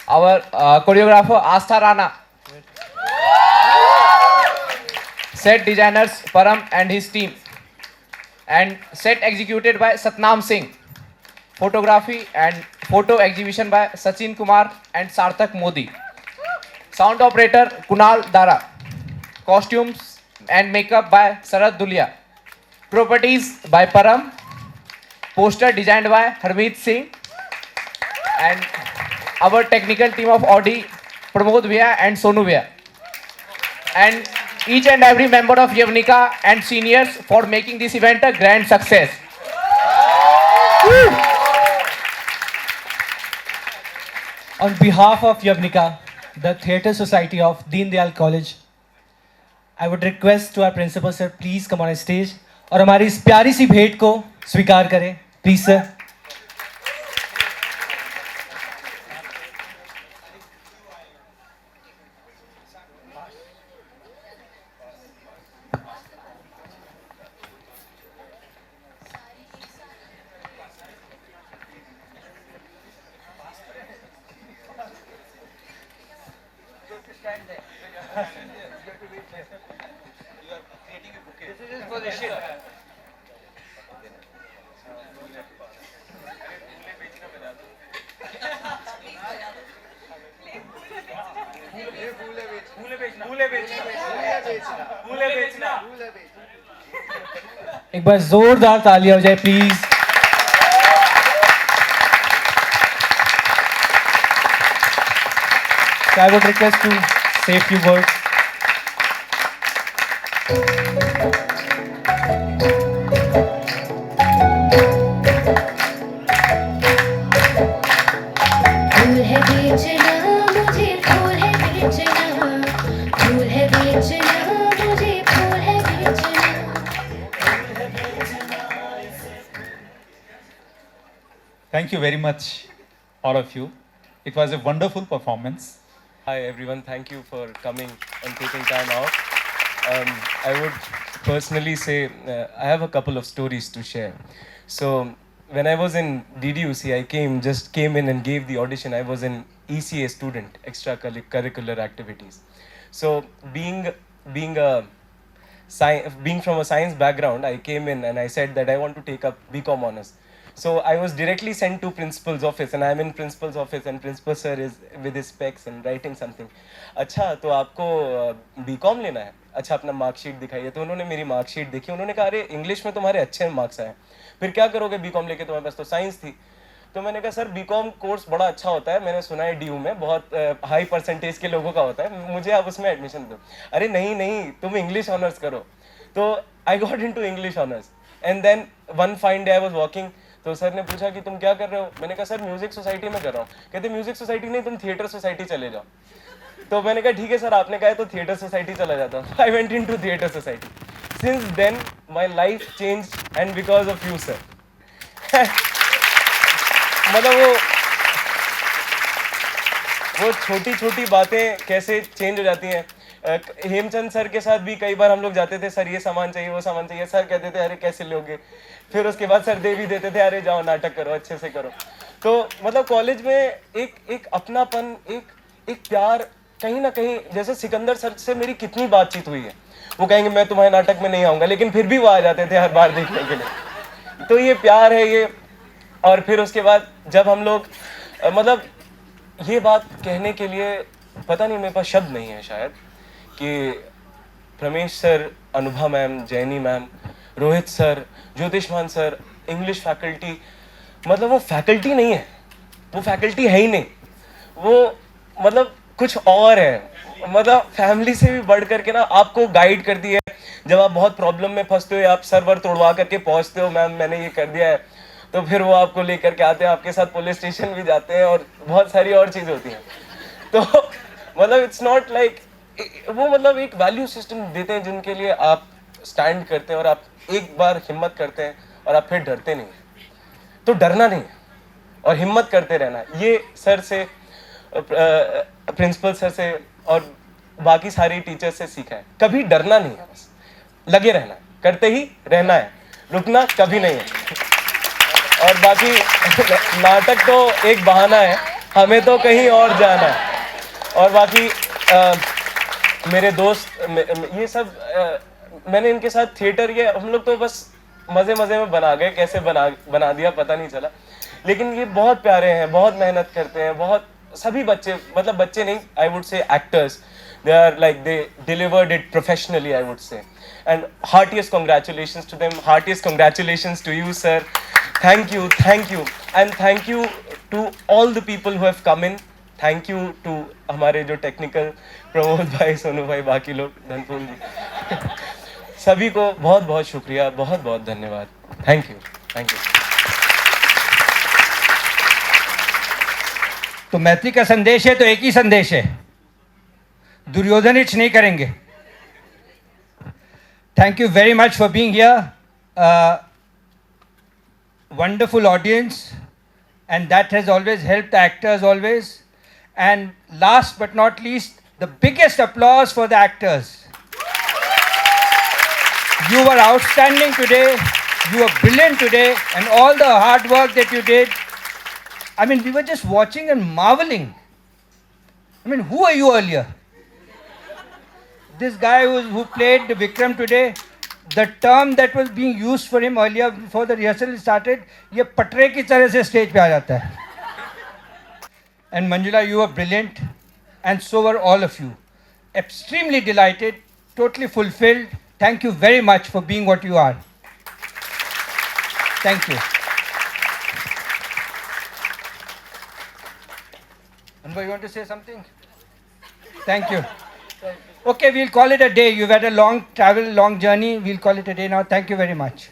Our choreographer, Astha Rana. Set designers Param and his team, and set executed by Satnam Singh. Photography and photo exhibition by Sachin Kumar and Sarthak Modi. Sound operator Kunal Dara. Costumes and makeup by Sarad Dulia. Properties by Param. Poster designed by Harmeet Singh. And our technical team of Audi, Pramod Bhaiya and Sonu Bhaiya. And each and every member of Yavnika and seniors for making this event a grand success. On behalf of Yavnika, the Theatre Society of Deen Dayal College, I would request to our principal sir, please come on stage और हमारी इस प्यारी सी भेंट को स्वीकार करें please sir. एक बार जोरदार तालियां हो जाए please. I would request to say a few words. फूल है बेचना मुझे, फूल है बेचना, फूल है बेचना मुझे, फूल है बेचना। Thank you very much, all of you. It was a wonderful performance. Hi everyone, thank you for coming and taking time out. I would personally say I have a couple of stories to share. So when I was in DDUC, I just came in and gave the audition. I was an ECA student, extracurricular activities. So being from a science background, I came in and I said that I want to take up BCom honors. So I was directly sent to principal's office and I am in principal's office and principal sir is with his specs and writing something. अच्छा तो आपको BCom लेना है, अच्छा अपना marksheet दिखाइए। तो उन्होंने मेरी मार्कशीट देखी, उन्होंने कहा अरे इंग्लिश में तुम्हारे अच्छे मार्क्स आए, फिर क्या करोगे BCom लेके, तुम्हारे पास तो साइंस थी। तो मैंने कहा सर BCom कोर्स बड़ा अच्छा होता है, मैंने सुना है DU में बहुत हाई परसेंटेज के लोगों का होता है, मुझे आप उसमें एडमिशन दो। अरे नहीं नहीं तुम इंग्लिश ऑनर्स करो। तो I got into English honours and then one fine day I was walking, तो सर ने पूछा कि तुम क्या कर रहे हो, मैंने कहा सर म्यूजिक सोसाइटी में कर रहा हूँ। कहते म्यूजिक सोसाइटी नहीं, तुम थिएटर सोसाइटी चले जाओ। तो मैंने कहा ठीक है सर आपने कहा है तो थिएटर सोसाइटी चला जाता हूँ। I went into theatre society. Since then my life changed and because of you sir. मतलब वो छोटी छोटी बातें कैसे चेंज हो जाती हैं। हेमचंद सर के साथ भी कई बार हम लोग जाते थे, सर ये सामान चाहिए वो सामान चाहिए, सर कहते थे अरे कैसे लोगे, फिर उसके बाद सर दे भी देते थे, अरे जाओ नाटक करो अच्छे से करो। तो मतलब कॉलेज में एक अपनापन, एक प्यार, कहीं ना कहीं जैसे सिकंदर सर से मेरी कितनी बातचीत हुई है, वो कहेंगे मैं तुम्हारे नाटक में नहीं आऊँगा, लेकिन फिर भी वो आ जाते थे हर बार देखने के लिए। तो ये प्यार है ये। और फिर उसके बाद जब हम लोग मतलब ये बात कहने के लिए पता नहीं मेरे पास शब्द नहीं है शायद, कि Pramesh sir, Anubha ma'am, Jaini ma'am, Rohit sir, Jyotishman sir, English faculty, मतलब वो फैकल्टी नहीं है, वो फैकल्टी है ही नहीं, वो मतलब कुछ और है। मतलब फैमिली से भी बढ़ करके ना आपको गाइड करती है। जब आप बहुत प्रॉब्लम में फंसते हो, आप सर्वर तोड़वा करके पहुंचते हो, मैम मैंने ये कर दिया है, तो फिर वो आपको लेकर के आते हैं, आपके साथ पुलिस स्टेशन भी जाते हैं और बहुत सारी और चीज़ होती हैं। तो मतलब इट्स नॉट लाइक वो मतलब एक वैल्यू सिस्टम देते हैं जिनके लिए आप स्टैंड करते हैं और आप एक बार हिम्मत करते हैं और आप फिर डरते नहीं। तो डरना नहीं और हिम्मत करते रहना, ये सर से, प्रिंसिपल सर से और बाकी सारे टीचर्स से सीखा है। कभी डरना नहीं है, बस लगे रहना, करते ही रहना है, रुकना कभी नहीं है। और बाकी नाटक तो एक बहाना है, हमें तो कहीं और जाना है। और बाकी मेरे दोस्त ये सब मैंने इनके साथ थिएटर, ये हम लोग तो बस मज़े मज़े में बना गए, कैसे बना दिया पता नहीं चला। लेकिन ये बहुत प्यारे हैं, बहुत मेहनत करते हैं, बहुत सभी बच्चे, मतलब बच्चे नहीं, I would say actors, they are like they delivered it professionally I would say. And heartiest congratulations to them, heartiest congratulations to you sir. Thank you and thank you to all the people who have come in. Thank you to हमारे जो technical Pramod भाई, सोनू भाई, बाकी लोग, धनपुर जी, सभी को बहुत बहुत शुक्रिया, बहुत बहुत धन्यवाद। Thank you. तो मैत्री का संदेश है तो एक ही संदेश है, दुर्योधनिच नहीं करेंगे। Thank you very much for being here. wonderful audience, and that has always helped the actors always. And last but not least, the biggest applause for the actors. You were outstanding today. You were brilliant today, and all the hard work that you did. I mean, we were just watching and marveling. I mean, who were you earlier? This guy who played Vikram today, the term that was being used for him earlier before the rehearsal started, ये पटरे की तरह से stage पे आ जाता है. And Manjula, you were brilliant, and so were all of you. Extremely delighted, totally fulfilled. Thank you very much for being what you are. Thank you. Anubhav, you want to say something? Thank you. Okay, we'll call it a day. You've had a long travel, long journey. We'll call it a day now. Thank you very much.